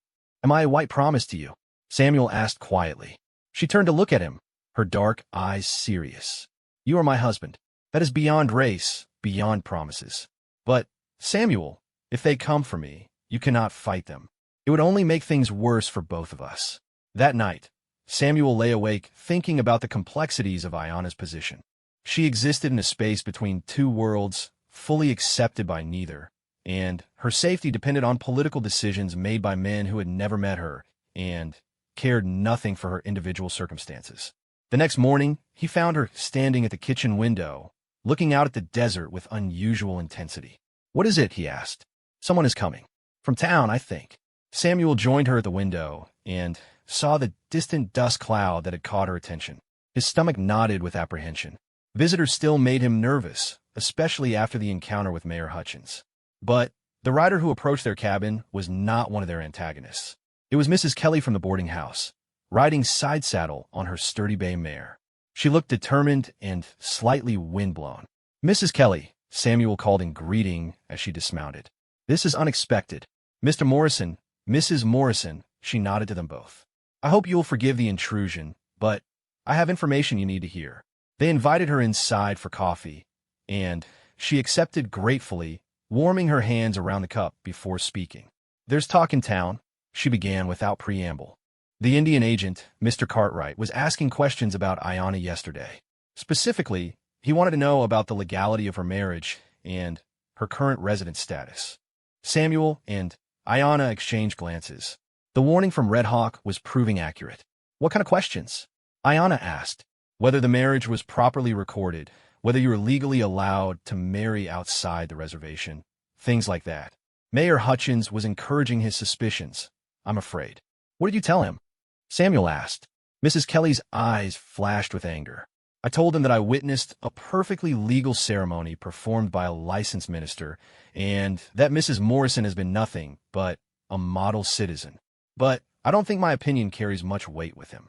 "Am I a white promise to you?" Samuel asked quietly. She turned to look at him, her dark eyes serious. "You are my husband. That is beyond race, beyond promises. But, Samuel, if they come for me, you cannot fight them. It would only make things worse for both of us." That night, Samuel lay awake thinking about the complexities of Ayanna's position. She existed in a space between two worlds, fully accepted by neither, and her safety depended on political decisions made by men who had never met her and cared nothing for her individual circumstances. The next morning, he found her standing at the kitchen window, looking out at the desert with unusual intensity. "What is it?" he asked. "Someone is coming. From town, I think." Samuel joined her at the window and saw the distant dust cloud that had caught her attention. His stomach knotted with apprehension. Visitors still made him nervous, especially after the encounter with Mayor Hutchins. But the rider who approached their cabin was not one of their antagonists. It was Mrs. Kelly from the boarding house, riding side saddle on her sturdy bay mare. She looked determined and slightly windblown. "Mrs. Kelly," Samuel called in greeting as she dismounted. "This is unexpected. Mr. Morrison, Mrs. Morrison," she nodded to them both. "I hope you will forgive the intrusion, but I have information you need to hear." They invited her inside for coffee, and she accepted gratefully, warming her hands around the cup before speaking. "There's talk in town," she began without preamble. The Indian agent, Mr. Cartwright, was asking questions about Ayanna yesterday. Specifically, he wanted to know about the legality of her marriage and her current residence status. Samuel and Ayanna exchanged glances. The warning from Red Hawk was proving accurate. What kind of questions? Ayana asked. Whether the marriage was properly recorded, whether you were legally allowed to marry outside the reservation, things like that. Mayor Hutchins was encouraging his suspicions, I'm afraid. What did you tell him? Samuel asked. Mrs. Kelly's eyes flashed with anger. I told him that I witnessed a perfectly legal ceremony performed by a licensed minister, and that Mrs. Morrison has been nothing but a model citizen. But I don't think my opinion carries much weight with him.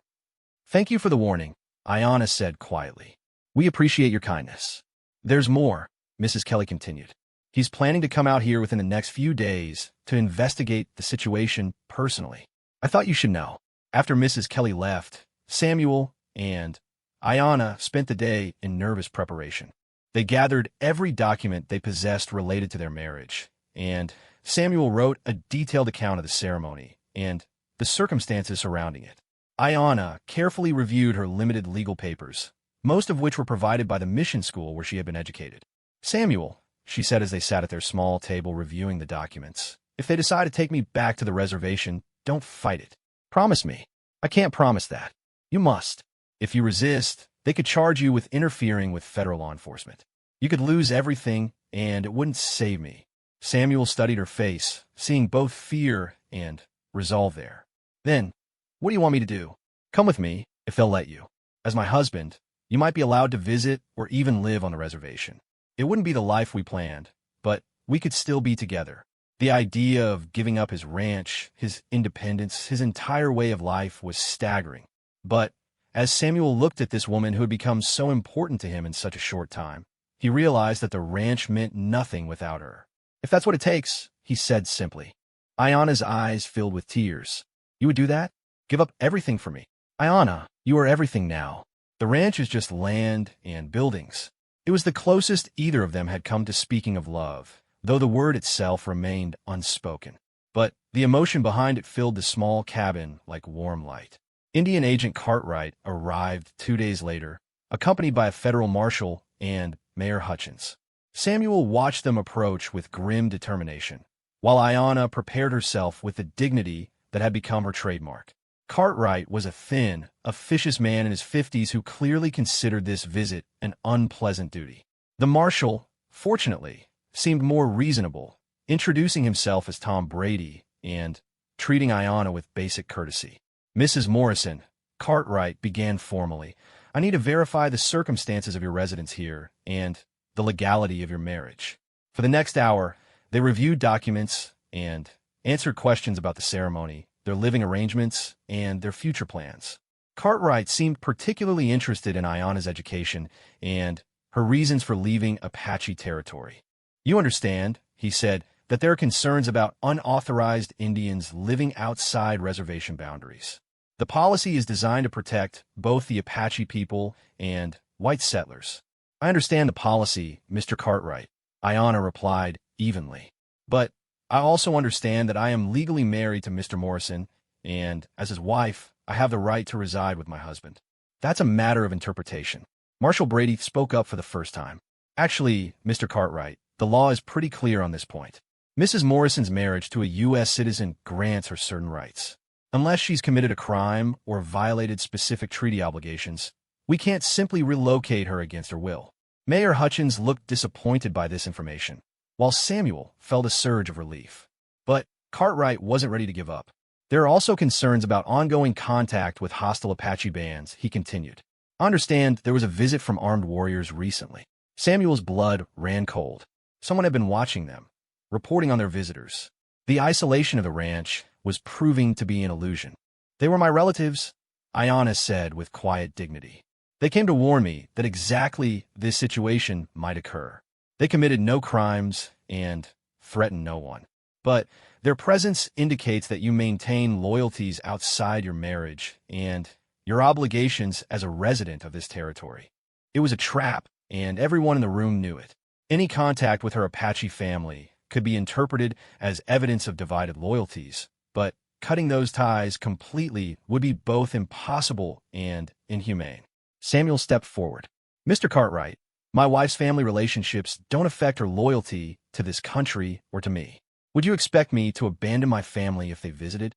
Thank you for the warning, Ayana said quietly. We appreciate your kindness. There's more, Mrs. Kelly continued. He's planning to come out here within the next few days to investigate the situation personally. I thought you should know. After Mrs. Kelly left, Samuel and Ayana spent the day in nervous preparation. They gathered every document they possessed related to their marriage, and Samuel wrote a detailed account of the ceremony and the circumstances surrounding it. Ayana carefully reviewed her limited legal papers, most of which were provided by the mission school where she had been educated. Samuel, she said as they sat at their small table reviewing the documents, if they decide to take me back to the reservation, don't fight it. Promise me. I can't promise that. You must. If you resist, they could charge you with interfering with federal law enforcement. You could lose everything, and it wouldn't save me. Samuel studied her face, seeing both fear and resolve there. Then, what do you want me to do? Come with me, if they'll let you. As my husband, you might be allowed to visit or even live on the reservation. It wouldn't be the life we planned, but we could still be together. The idea of giving up his ranch, his independence, his entire way of life was staggering. But as Samuel looked at this woman who had become so important to him in such a short time, he realized that the ranch meant nothing without her. If that's what it takes, he said simply. Ayana's eyes filled with tears. You would do that? Give up everything for me? Ayana, you are everything now. The ranch is just land and buildings. It was the closest either of them had come to speaking of love, though the word itself remained unspoken. But the emotion behind it filled the small cabin like warm light. Indian Agent Cartwright arrived 2 days later, accompanied by a federal marshal and Mayor Hutchins. Samuel watched them approach with grim determination, while Ayana prepared herself with the dignity that had become her trademark. Cartwright was a thin, officious man in his 50s who clearly considered this visit an unpleasant duty. The marshal, fortunately, seemed more reasonable, introducing himself as Tom Brady and treating Ayana with basic courtesy. Mrs. Morrison, Cartwright began formally. I need to verify the circumstances of your residence here and the legality of your marriage. For the next hour, they reviewed documents and answered questions about the ceremony, their living arrangements, and their future plans. Cartwright seemed particularly interested in Ayana's education and her reasons for leaving Apache territory. You understand, he said, that there are concerns about unauthorized Indians living outside reservation boundaries. The policy is designed to protect both the Apache people and white settlers. I understand the policy, Mr. Cartwright, Ayana replied evenly. But I also understand that I am legally married to Mr. Morrison, and as his wife, I have the right to reside with my husband. That's a matter of interpretation. Marshal Brady spoke up for the first time. Actually, Mr. Cartwright, the law is pretty clear on this point. Mrs. Morrison's marriage to a U.S. citizen grants her certain rights. Unless she's committed a crime or violated specific treaty obligations, we can't simply relocate her against her will. Mayor Hutchins looked disappointed by this information, while Samuel felt a surge of relief. But Cartwright wasn't ready to give up. There are also concerns about ongoing contact with hostile Apache bands, he continued. I understand there was a visit from armed warriors recently. Samuel's blood ran cold. Someone had been watching them, reporting on their visitors. The isolation of the ranch was proving to be an illusion. They were my relatives, Ayana said with quiet dignity. They came to warn me that exactly this situation might occur. They committed no crimes and threatened no one. But their presence indicates that you maintain loyalties outside your marriage and your obligations as a resident of this territory. It was a trap, and everyone in the room knew it. Any contact with her Apache family could be interpreted as evidence of divided loyalties, but cutting those ties completely would be both impossible and inhumane. Samuel stepped forward. Mr. Cartwright, my wife's family relationships don't affect her loyalty to this country or to me. Would you expect me to abandon my family if they visited?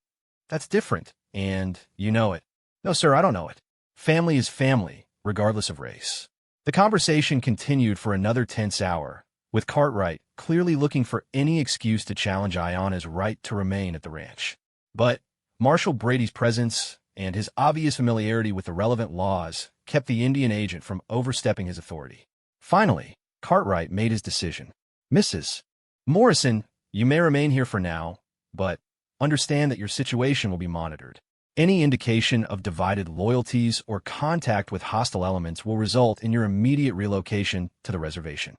That's different, and you know it. No, sir, I don't know it. Family is family, regardless of race. The conversation continued for another tense hour, with Cartwright clearly looking for any excuse to challenge Ayana's right to remain at the ranch. But Marshal Brady's presence and his obvious familiarity with the relevant laws kept the Indian agent from overstepping his authority. Finally, Cartwright made his decision. Mrs. Morrison, you may remain here for now, but understand that your situation will be monitored. Any indication of divided loyalties or contact with hostile elements will result in your immediate relocation to the reservation.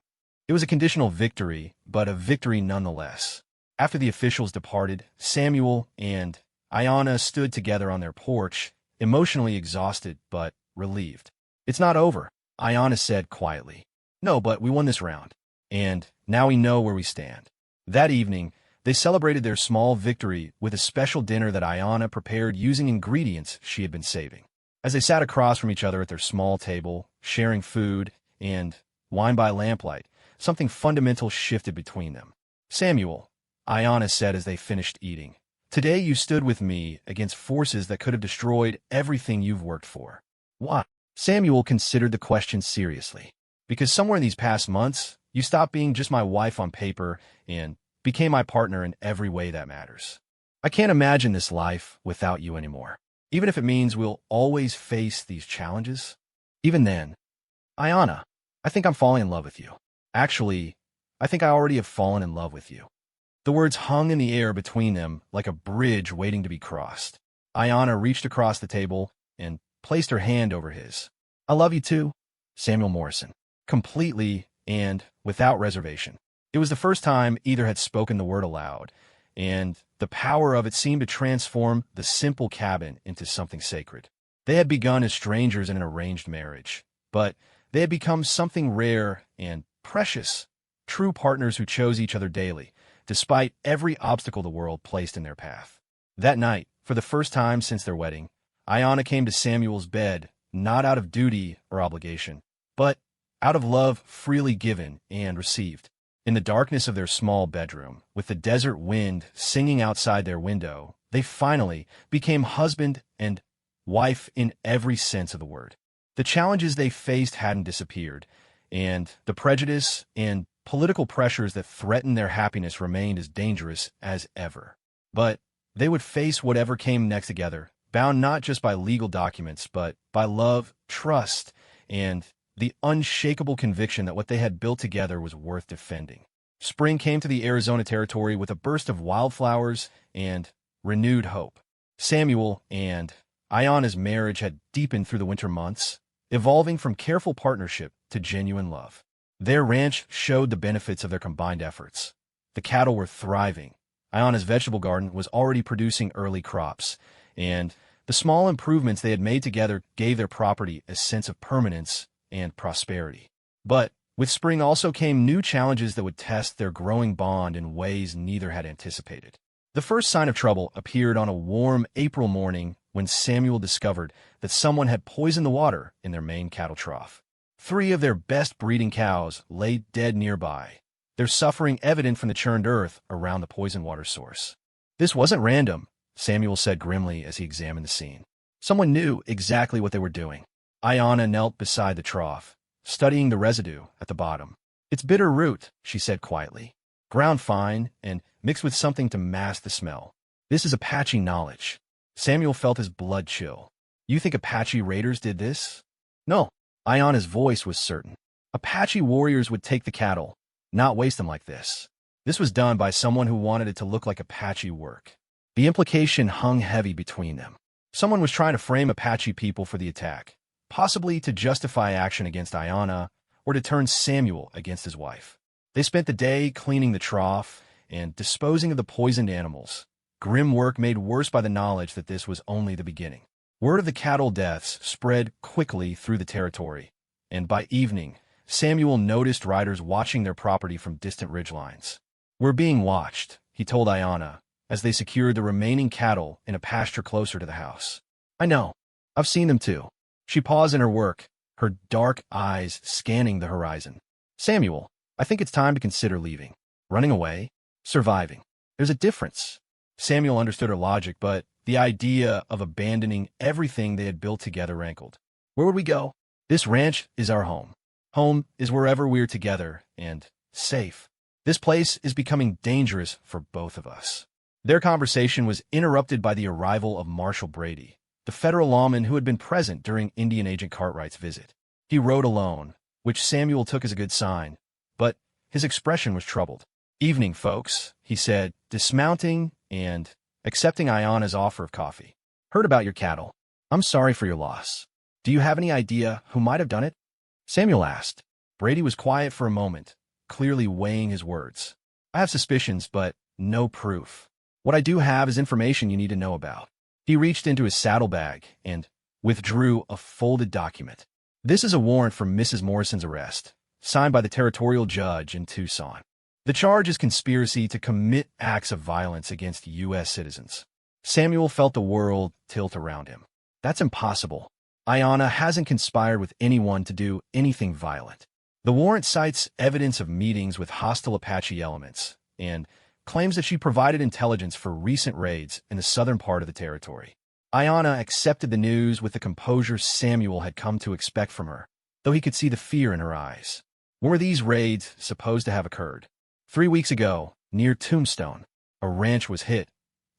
It was a conditional victory, but a victory nonetheless. After the officials departed, Samuel and Ayana stood together on their porch, emotionally exhausted but relieved. It's not over, Ayana said quietly. No, but we won this round, and now we know where we stand. That evening, they celebrated their small victory with a special dinner that Ayana prepared using ingredients she had been saving. As they sat across from each other at their small table, sharing food and wine by lamplight, something fundamental shifted between them. Samuel, Ayana said as they finished eating, today you stood with me against forces that could have destroyed everything you've worked for. Why? Samuel considered the question seriously. Because somewhere in these past months, you stopped being just my wife on paper and became my partner in every way that matters. I can't imagine this life without you anymore, even if it means we'll always face these challenges. Even then, Ayana, I think I'm falling in love with you. Actually, I think I already have fallen in love with you. The words hung in the air between them like a bridge waiting to be crossed. Ayana reached across the table and placed her hand over his. I love you too, Samuel Morrison. Completely and without reservation. It was the first time either had spoken the word aloud, and the power of it seemed to transform the simple cabin into something sacred. They had begun as strangers in an arranged marriage, but they had become something rare and precious, true partners who chose each other daily, despite every obstacle the world placed in their path. That night, for the first time since their wedding, Ayana came to Samuel's bed, not out of duty or obligation, but out of love freely given and received. In the darkness of their small bedroom, with the desert wind singing outside their window, they finally became husband and wife in every sense of the word. The challenges they faced hadn't disappeared, and the prejudice and political pressures that threatened their happiness remained as dangerous as ever. But they would face whatever came next together, bound not just by legal documents, but by love, trust, and the unshakable conviction that what they had built together was worth defending. Spring came to the Arizona territory with a burst of wildflowers and renewed hope. Samuel and Ayana's marriage had deepened through the winter months, evolving from careful partnership to genuine love. Their ranch showed the benefits of their combined efforts. The cattle were thriving. Ayana's vegetable garden was already producing early crops, and the small improvements they had made together gave their property a sense of permanence and prosperity. But with spring also came new challenges that would test their growing bond in ways neither had anticipated. The first sign of trouble appeared on a warm April morning when Samuel discovered that someone had poisoned the water in their main cattle trough. 3 of their best breeding cows lay dead nearby, their suffering evident from the churned earth around the poisoned water source. This wasn't random, Samuel said grimly as he examined the scene. Someone knew exactly what they were doing. Ayana knelt beside the trough, studying the residue at the bottom. It's bitter root, she said quietly, ground fine and mixed with something to mask the smell. This is Apache knowledge. Samuel felt his blood chill. You think Apache raiders did this? No. Ayana's voice was certain. Apache warriors would take the cattle, not waste them like this. This was done by someone who wanted it to look like Apache work. The implication hung heavy between them. Someone was trying to frame Apache people for the attack, possibly to justify action against Ayana or to turn Samuel against his wife. They spent the day cleaning the trough and disposing of the poisoned animals, grim work made worse by the knowledge that this was only the beginning. Word of the cattle deaths spread quickly through the territory, and by evening, Samuel noticed riders watching their property from distant ridgelines. We're being watched, he told Ayana, as they secured the remaining cattle in a pasture closer to the house. I know. I've seen them too. She paused in her work, her dark eyes scanning the horizon. Samuel, I think it's time to consider leaving. Running away? Surviving. There's a difference. Samuel understood her logic, but The idea of abandoning everything they had built together rankled. Where would we go? This ranch is our home. Home is wherever we're together and safe. This place is becoming dangerous for both of us. Their conversation was interrupted by the arrival of Marshal Brady, the federal lawman who had been present during Indian Agent Cartwright's visit. He rode alone, which Samuel took as a good sign, but his expression was troubled. "Evening, folks," he said, dismounting and accepting Ayana's offer of coffee. "Heard about your cattle. I'm sorry for your loss. Do you have any idea who might have done it?" Samuel asked. Brady was quiet for a moment, clearly weighing his words. "I have suspicions, but no proof. What I do have is information you need to know about." He reached into his saddlebag and withdrew a folded document. "This is a warrant for Mrs. Morrison's arrest, signed by the territorial judge in Tucson. The charge is conspiracy to commit acts of violence against U.S. citizens." Samuel felt the world tilt around him. That's impossible. Ayana hasn't conspired with anyone to do anything violent. The warrant cites evidence of meetings with hostile Apache elements and claims that she provided intelligence for recent raids in the southern part of the territory. Ayana accepted the news with the composure Samuel had come to expect from her, though he could see the fear in her eyes. When were these raids supposed to have occurred? 3 weeks ago, near Tombstone, a ranch was hit,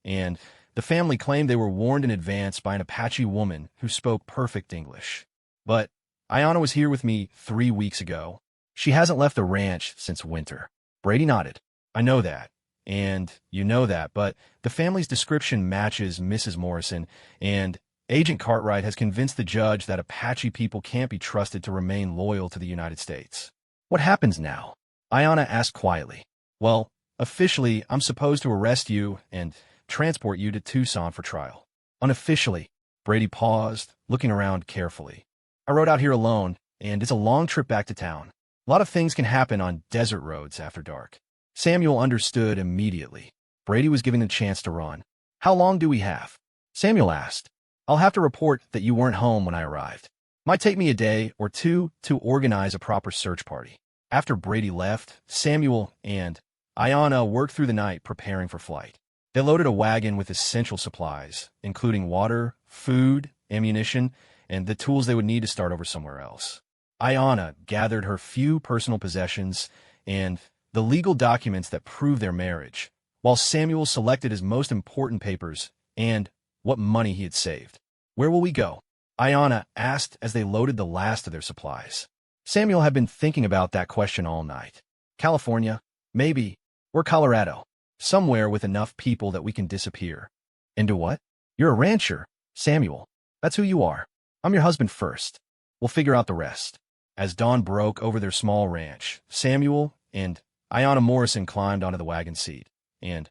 and the family claimed they were warned in advance by an Apache woman who spoke perfect English. But Ayana was here with me 3 weeks ago. She hasn't left the ranch since winter. Brady nodded. "I know that, and you know that, but the family's description matches Mrs. Morrison, and Agent Cartwright has convinced the judge that Apache people can't be trusted to remain loyal to the United States." "What happens now?" Ayana asked quietly. "Well, officially, I'm supposed to arrest you and transport you to Tucson for trial. Unofficially," Brady paused, looking around carefully, "I rode out here alone, and it's a long trip back to town. A lot of things can happen on desert roads after dark." Samuel understood immediately. Brady was given a chance to run. "How long do we have?" Samuel asked. "I'll have to report that you weren't home when I arrived. Might take me a day or two to organize a proper search party." After Brady left, Samuel and Ayana worked through the night preparing for flight. They loaded a wagon with essential supplies, including water, food, ammunition, and the tools they would need to start over somewhere else. Ayana gathered her few personal possessions and the legal documents that prove their marriage, while Samuel selected his most important papers and what money he had saved. "Where will we go?" Ayana asked as they loaded the last of their supplies. Samuel had been thinking about that question all night. "California, maybe, or Colorado. Somewhere with enough people that we can disappear." "Into what?" "You're a rancher, Samuel. That's who you are. I'm your husband first. We'll figure out the rest." As dawn broke over their small ranch, Samuel and Ayana Morrison climbed onto the wagon seat and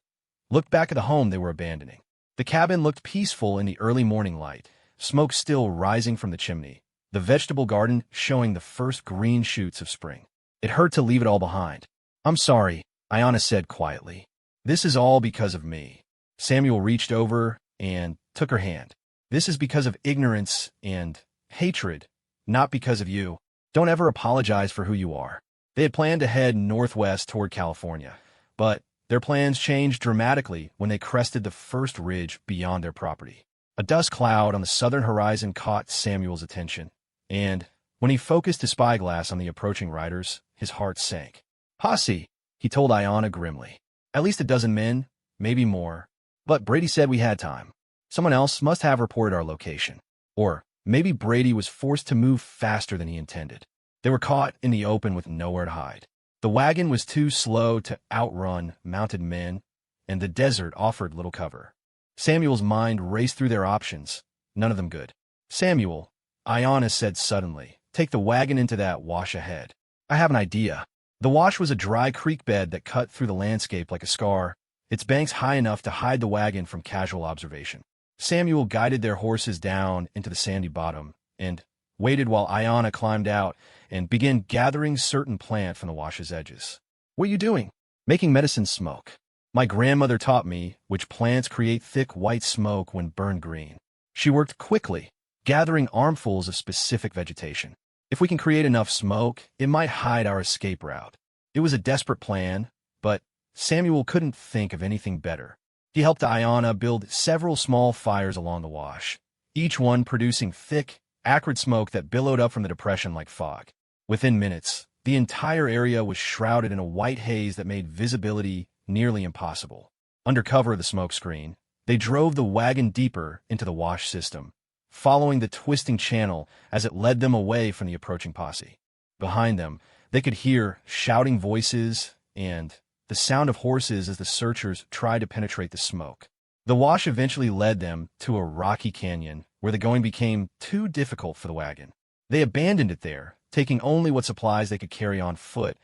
looked back at the home they were abandoning. The cabin looked peaceful in the early morning light, smoke still rising from the chimney, the vegetable garden showing the first green shoots of spring. It hurt to leave it all behind. "I'm sorry," Ayana said quietly. "This is all because of me." Samuel reached over and took her hand. "This is because of ignorance and hatred, not because of you. Don't ever apologize for who you are." They had planned to head northwest toward California, but their plans changed dramatically when they crested the first ridge beyond their property. A dust cloud on the southern horizon caught Samuel's attention, and when he focused his spyglass on the approaching riders, his heart sank. "Posse," he told Ayana grimly. "At least a dozen men, maybe more. But Brady said we had time. Someone else must have reported our location. Or maybe Brady was forced to move faster than he intended. They were caught in the open with nowhere to hide. The wagon was too slow to outrun mounted men, and the desert offered little cover. Samuel's mind raced through their options, none of them good. "Samuel," Ayana said suddenly, "take the wagon into that wash ahead. I have an idea." The wash was a dry creek bed that cut through the landscape like a scar, its banks high enough to hide the wagon from casual observation. Samuel guided their horses down into the sandy bottom and waited while Ayana climbed out and began gathering certain plant from the wash's edges. "What are you doing?" "Making medicine smoke. My grandmother taught me which plants create thick white smoke when burned green." She worked quickly, gathering armfuls of specific vegetation. "If we can create enough smoke, it might hide our escape route." It was a desperate plan, but Samuel couldn't think of anything better. He helped Ayana build several small fires along the wash, each one producing thick, acrid smoke that billowed up from the depression like fog. Within minutes, the entire area was shrouded in a white haze that made visibility nearly impossible. Under cover of the smoke screen, they drove the wagon deeper into the wash system, following the twisting channel as it led them away from the approaching posse. Behind them, they could hear shouting voices and the sound of horses as the searchers tried to penetrate the smoke. The wash eventually led them to a rocky canyon where the going became too difficult for the wagon. They abandoned it there, taking only what supplies they could carry on foot,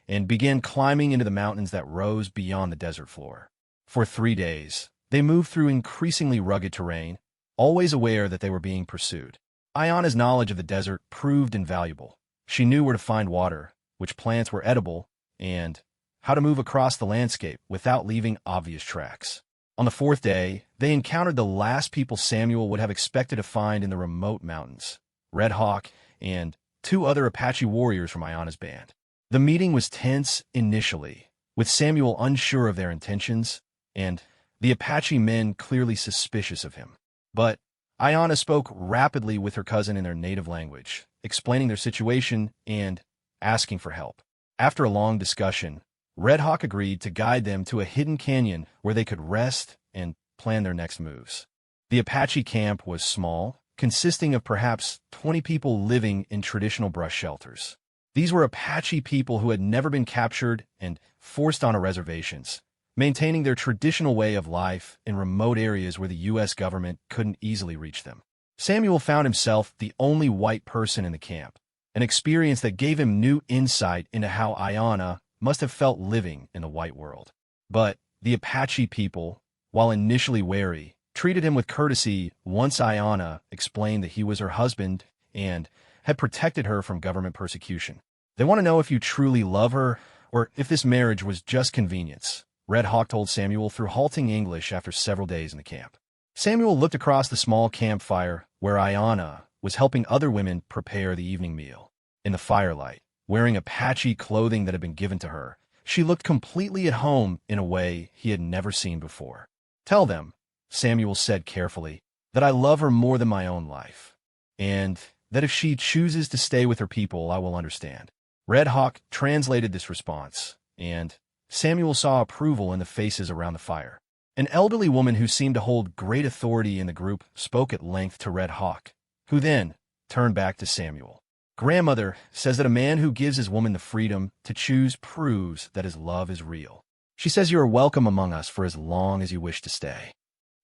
and began climbing into the mountains that rose beyond the desert floor. For 3 days, they moved through increasingly rugged terrain, always aware that they were being pursued. Ayana's knowledge of the desert proved invaluable. She knew where to find water, which plants were edible, and how to move across the landscape without leaving obvious tracks. On the 4th day, they encountered the last people Samuel would have expected to find in the remote mountains, Red Hawk and 2 other Apache warriors from Ayana's band. The meeting was tense initially, with Samuel unsure of their intentions, and the Apache men clearly suspicious of him. But Ayana spoke rapidly with her cousin in their native language, explaining their situation and asking for help. After a long discussion, Red Hawk agreed to guide them to a hidden canyon where they could rest and plan their next moves. The Apache camp was small, consisting of perhaps 20 people living in traditional brush shelters. These were Apache people who had never been captured and forced onto reservations, maintaining their traditional way of life in remote areas where the U.S. government couldn't easily reach them. Samuel found himself the only white person in the camp, an experience that gave him new insight into how Ayana must have felt living in the white world. But the Apache people, while initially wary, treated him with courtesy once Ayana explained that he was her husband and had protected her from government persecution. They want to know if you truly love her or if this marriage was just convenience, Red Hawk told Samuel through halting English after several days in the camp. Samuel looked across the small campfire where Ayana was helping other women prepare the evening meal. In the firelight, wearing Apache clothing that had been given to her, she looked completely at home in a way he had never seen before. Tell them, Samuel said carefully, that I love her more than my own life, and that if she chooses to stay with her people, I will understand. Red Hawk translated this response, and Samuel saw approval in the faces around the fire. An elderly woman who seemed to hold great authority in the group spoke at length to Red Hawk, who then turned back to Samuel. Grandmother says that a man who gives his woman the freedom to choose proves that his love is real. She says you are welcome among us for as long as you wish to stay.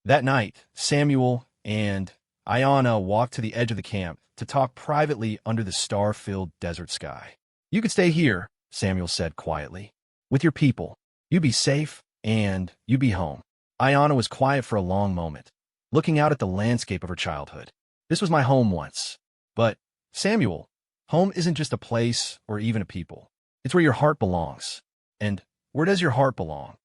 That night, Samuel and Ayana walked to the edge of the camp to talk privately under the star-filled desert sky. You could stay here, Samuel said quietly, with your people. You be safe, and you be home. Ayana was quiet for a long moment, looking out at the landscape of her childhood. This was my home once. But, Samuel, home isn't just a place or even a people. It's where your heart belongs. And where does your heart belong?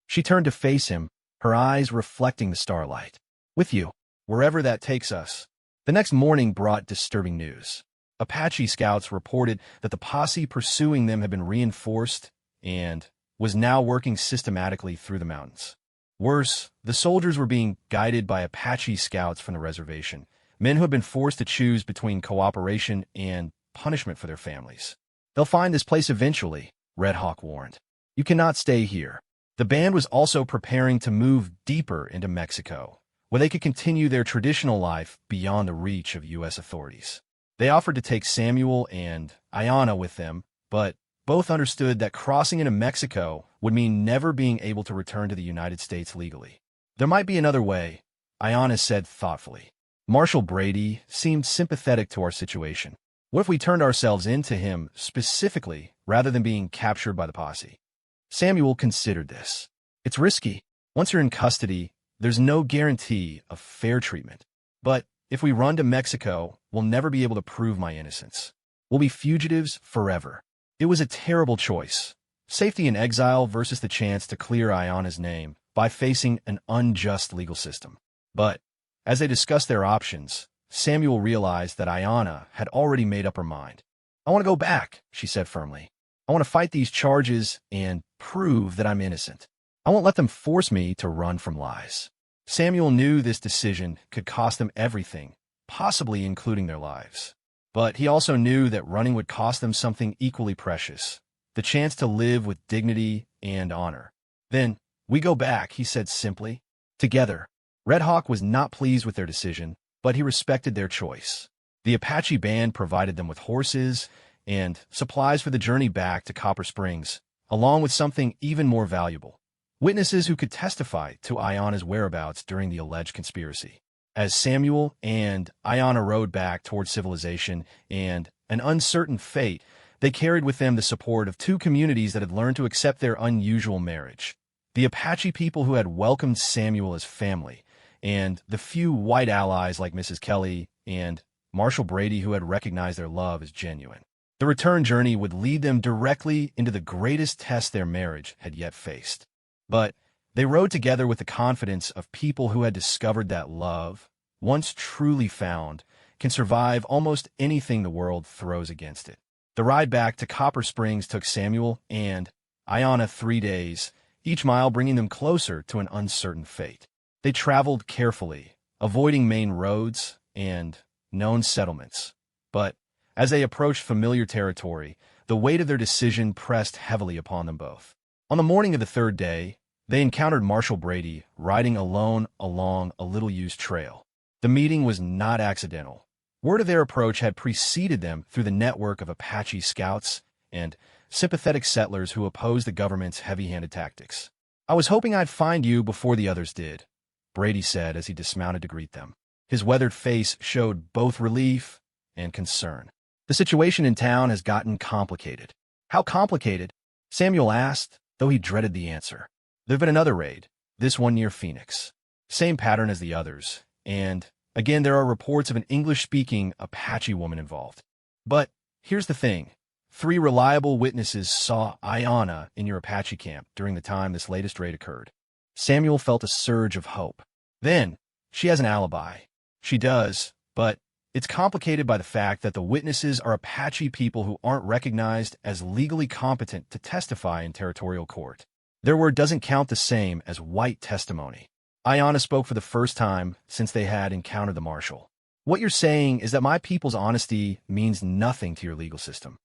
She turned to face him, her eyes reflecting the starlight. With you, wherever that takes us. The next morning brought disturbing news. Apache scouts reported that the posse pursuing them had been reinforced and was now working systematically through the mountains. Worse, the soldiers were being guided by Apache scouts from the reservation, men who had been forced to choose between cooperation and punishment for their families. They'll find this place eventually, Red Hawk warned. You cannot stay here. The band was also preparing to move deeper into Mexico, where they could continue their traditional life beyond the reach of U.S. authorities. They offered to take Samuel and Ayana with them, but both understood that crossing into Mexico would mean never being able to return to the United States legally. There might be another way, Ayana said thoughtfully. Marshal Brady seemed sympathetic to our situation. What if we turned ourselves into him specifically rather than being captured by the posse? Samuel considered this. It's risky. Once you're in custody, there's no guarantee of fair treatment. But if we run to Mexico, we'll never be able to prove my innocence. We'll be fugitives forever. It was a terrible choice. Safety in exile versus the chance to clear Ayana's name by facing an unjust legal system. But as they discussed their options, Samuel realized that Ayana had already made up her mind. I want to go back, she said firmly. I want to fight these charges and prove that I'm innocent. I I won't let them force me to run from lies. Samuel knew this decision could cost them everything, possibly including their lives. But he also knew that running would cost them something equally precious, the chance to live with dignity and honor. Then, we go back, he said simply. Together. Red Hawk was not pleased with their decision, but he respected their choice. The Apache band provided them with horses and supplies for the journey back to Copper Springs, along with something even more valuable: witnesses who could testify to Ayana's whereabouts during the alleged conspiracy. As Samuel and Ayana rode back toward civilization and an uncertain fate, they carried with them the support of two communities that had learned to accept their unusual marriage: the Apache people who had welcomed Samuel as family, and the few white allies like Mrs. Kelly and Marshall Brady who had recognized their love as genuine. The return journey would lead them directly into the greatest test their marriage had yet faced. But they rode together with the confidence of people who had discovered that love, once truly found, can survive almost anything the world throws against it. The ride back to Copper Springs took Samuel and Ayana 3 days, each mile bringing them closer to an uncertain fate. They traveled carefully, avoiding main roads and known settlements. But as they approached familiar territory, the weight of their decision pressed heavily upon them both. On the morning of the 3rd day, they encountered Marshall Brady riding alone along a little-used trail. The meeting was not accidental. Word of their approach had preceded them through the network of Apache scouts and sympathetic settlers who opposed the government's heavy-handed tactics. "I was hoping I'd find you before the others did," Brady said as he dismounted to greet them. His weathered face showed both relief and concern. "The situation in town has gotten complicated." "How complicated?" Samuel asked, though he dreaded the answer. "There've been another raid, this one near Phoenix. Same pattern as the others, and again there are reports of an English-speaking Apache woman involved. But here's the thing. 3 reliable witnesses saw Ayana in your Apache camp during the time this latest raid occurred." Samuel felt a surge of hope. "Then, she has an alibi." "She does, but it's complicated by the fact that the witnesses are Apache people who aren't recognized as legally competent to testify in territorial court. Their word doesn't count the same as white testimony." Ayana spoke for the first time since they had encountered the marshal. "What you're saying is that my people's honesty means nothing to your legal system."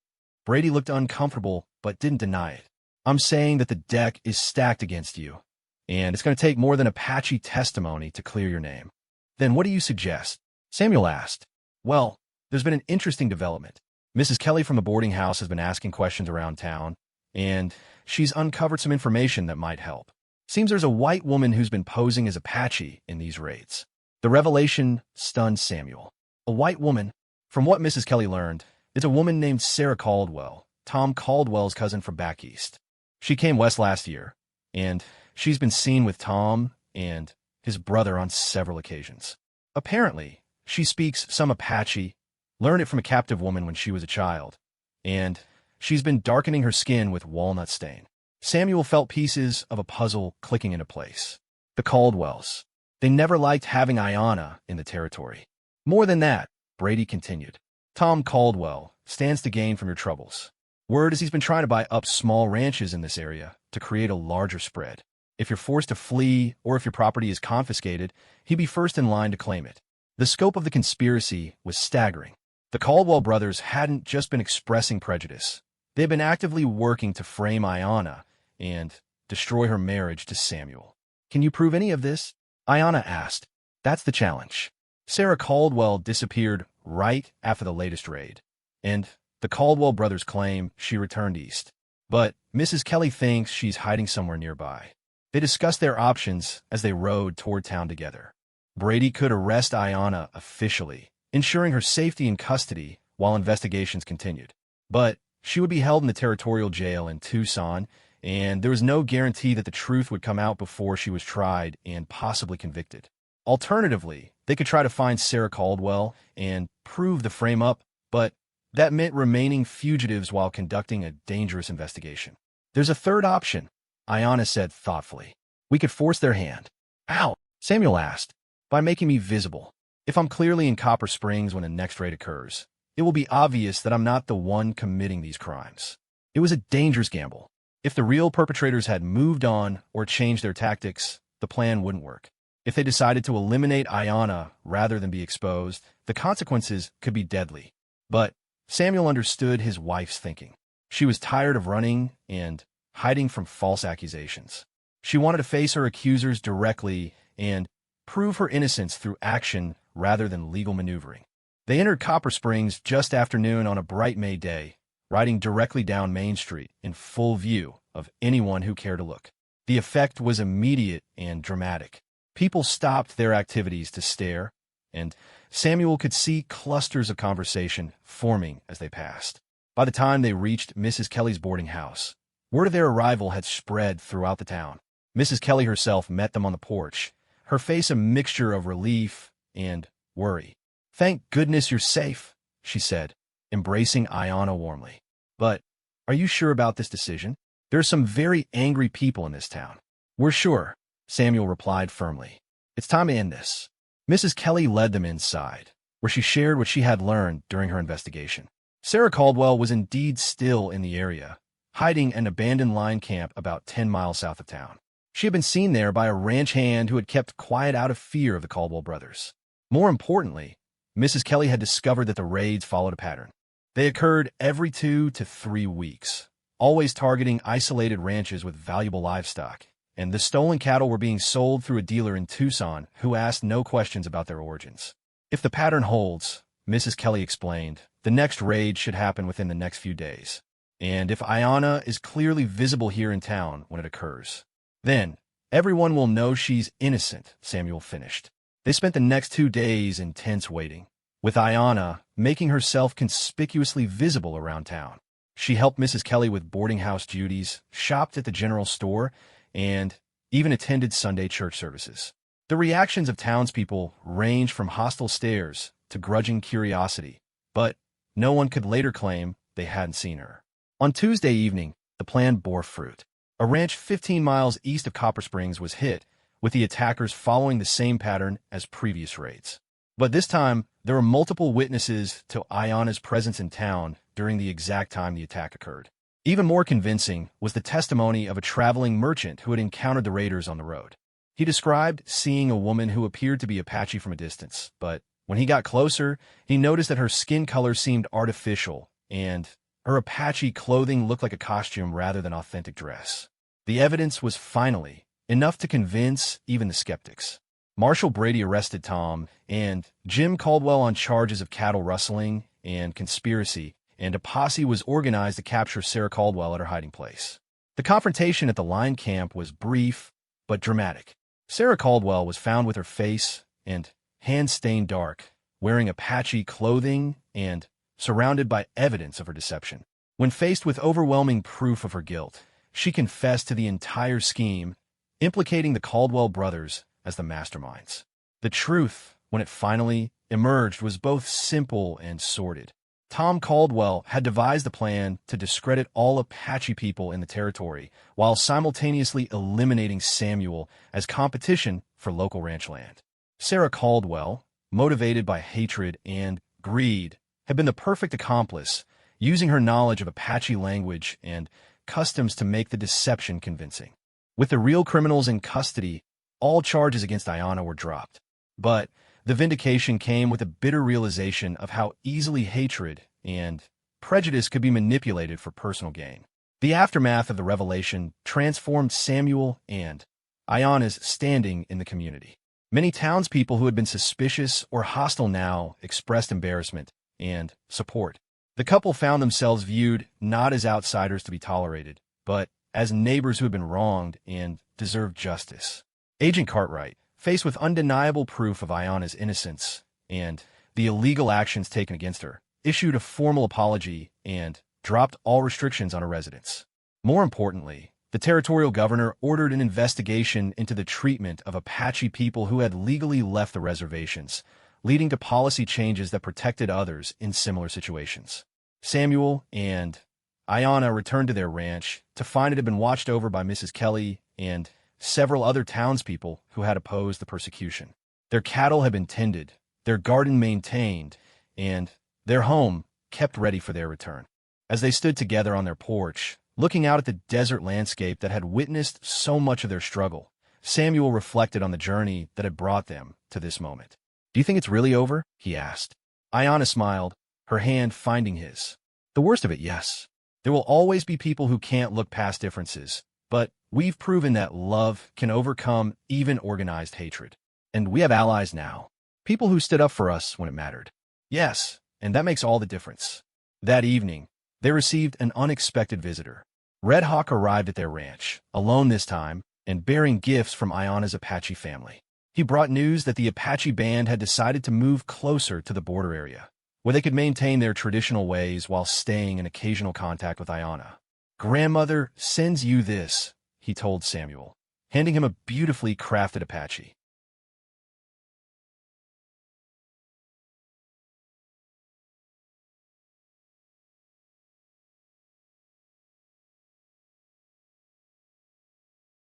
Brady looked uncomfortable, but didn't deny it. "I'm saying that the deck is stacked against you, and it's going to take more than Apache testimony to clear your name." "Then what do you suggest?" Samuel asked. "Well, there's been an interesting development. Mrs. Kelly from the boarding house has been asking questions around town, and she's uncovered some information that might help. Seems there's a white woman who's been posing as Apache in these raids." The revelation stunned Samuel. A white woman? From what Mrs. Kelly learned, it's a woman named Sarah Caldwell, Tom Caldwell's cousin from back east. She came west last year, and she's been seen with Tom and his brother on several occasions. Apparently, she speaks some Apache, learned it from a captive woman when she was a child, and she's been darkening her skin with walnut stain. Samuel felt pieces of a puzzle clicking into place. The Caldwells. They never liked having Ayana in the territory. "More than that," Brady continued, "Tom Caldwell stands to gain from your troubles. Word is he's been trying to buy up small ranches in this area to create a larger spread. If you're forced to flee or if your property is confiscated, he'd be first in line to claim it." The scope of the conspiracy was staggering. The Caldwell brothers hadn't just been expressing prejudice. They had been actively working to frame Ayana and destroy her marriage to Samuel. "Can you prove any of this?" Ayana asked. "That's the challenge." Sarah Caldwell disappeared right after the latest raid, and the Caldwell brothers claim she returned east. But Mrs. Kelly thinks she's hiding somewhere nearby. They discussed their options as they rode toward town together. Brady could arrest Ayana officially, ensuring her safety in custody while investigations continued. But she would be held in the territorial jail in Tucson, and there was no guarantee that the truth would come out before she was tried and possibly convicted. Alternatively, they could try to find Sarah Caldwell and prove the frame-up, but that meant remaining fugitives while conducting a dangerous investigation. "There's a third option," Ayana said thoughtfully. "We could force their hand." "How?" Samuel asked. "By making me visible. If I'm clearly in Copper Springs when the next raid occurs, it will be obvious that I'm not the one committing these crimes." It was a dangerous gamble. If the real perpetrators had moved on or changed their tactics, the plan wouldn't work. If they decided to eliminate Ayanna rather than be exposed, the consequences could be deadly. But Samuel understood his wife's thinking. She was tired of running and hiding from false accusations. She wanted to face her accusers directly and prove her innocence through action rather than legal maneuvering. They entered Copper Springs just after noon on a bright May day, riding directly down Main Street in full view of anyone who cared to look. The effect was immediate and dramatic. People stopped their activities to stare, and Samuel could see clusters of conversation forming as they passed. By the time they reached Mrs. Kelly's boarding house, word of their arrival had spread throughout the town. Mrs. Kelly herself met them on the porch, her face a mixture of relief and worry. "Thank goodness you're safe," she said, embracing Ayanna warmly. "But are you sure about this decision? There are some very angry people in this town." "We're sure," Samuel replied firmly. "It's time to end this." Mrs. Kelly led them inside, where she shared what she had learned during her investigation. Sarah Caldwell was indeed still in the area, hiding in an abandoned line camp about 10 miles south of town. She had been seen there by a ranch hand who had kept quiet out of fear of the Caldwell brothers. More importantly, Mrs. Kelly had discovered that the raids followed a pattern. They occurred every 2 to 3 weeks, always targeting isolated ranches with valuable livestock, and the stolen cattle were being sold through a dealer in Tucson who asked no questions about their origins. If the pattern holds, Mrs. Kelly explained, the next raid should happen within the next few days. And if Ayanna is clearly visible here in town when it occurs, then everyone will know she's innocent, Samuel finished. They spent the next 2 days in tense waiting, with Ayanna making herself conspicuously visible around town. She helped Mrs. Kelly with boarding house duties, shopped at the general store, and even attended Sunday church services. The reactions of townspeople ranged from hostile stares to grudging curiosity, but no one could later claim they hadn't seen her. On Tuesday evening, the plan bore fruit. A ranch 15 miles east of Copper Springs was hit, with the attackers following the same pattern as previous raids. But this time, there were multiple witnesses to Ayanna's presence in town during the exact time the attack occurred. Even more convincing was the testimony of a traveling merchant who had encountered the raiders on the road. He described seeing a woman who appeared to be Apache from a distance, but when he got closer, he noticed that her skin color seemed artificial, and her Apache clothing looked like a costume rather than authentic dress. The evidence was finally enough to convince even the skeptics. Marshal Brady arrested Tom and Jim Caldwell on charges of cattle rustling and conspiracy, and a posse was organized to capture Sarah Caldwell at her hiding place. The confrontation at the line camp was brief but dramatic. Sarah Caldwell was found with her face and hands stained dark, wearing Apache clothing and surrounded by evidence of her deception. When faced with overwhelming proof of her guilt, she confessed to the entire scheme, implicating the Caldwell brothers as the masterminds. The truth, when it finally emerged, was both simple and sordid. Tom Caldwell had devised a plan to discredit all Apache people in the territory, while simultaneously eliminating Samuel as competition for local ranch land. Sarah Caldwell, motivated by hatred and greed, had been the perfect accomplice, using her knowledge of Apache language and customs to make the deception convincing. With the real criminals in custody, all charges against Ayanna were dropped. But the vindication came with a bitter realization of how easily hatred and prejudice could be manipulated for personal gain. The aftermath of the revelation transformed Samuel and Ayanna's standing in the community. Many townspeople who had been suspicious or hostile now expressed embarrassment and support. The couple found themselves viewed not as outsiders to be tolerated, but as neighbors who had been wronged and deserved justice. Agent Cartwright, faced with undeniable proof of Ayanna's innocence and the illegal actions taken against her, issued a formal apology and dropped all restrictions on her residence. More importantly, the territorial governor ordered an investigation into the treatment of Apache people who had legally left the reservations, leading to policy changes that protected others in similar situations. Samuel and Ayanna returned to their ranch to find it had been watched over by Mrs. Kelly and several other townspeople who had opposed the persecution. Their cattle had been tended, their garden maintained, and their home kept ready for their return. As they stood together on their porch, Looking out at the desert landscape that had witnessed so much of their struggle, Samuel reflected on the journey that had brought them to this moment. "Do you think it's really over?" he asked. Ayana smiled, her hand finding his. "The worst of it, yes. There will always be people who can't look past differences, but we've proven that love can overcome even organized hatred. And we have allies now, people who stood up for us when it mattered. Yes, and that makes all the difference." That evening, they received an unexpected visitor. Red Hawk arrived at their ranch, alone this time, and bearing gifts from Ayana's Apache family. He brought news that the Apache band had decided to move closer to the border area, where they could maintain their traditional ways while staying in occasional contact with Ayana. "Grandmother sends you this," he told Samuel, handing him a beautifully crafted Apache.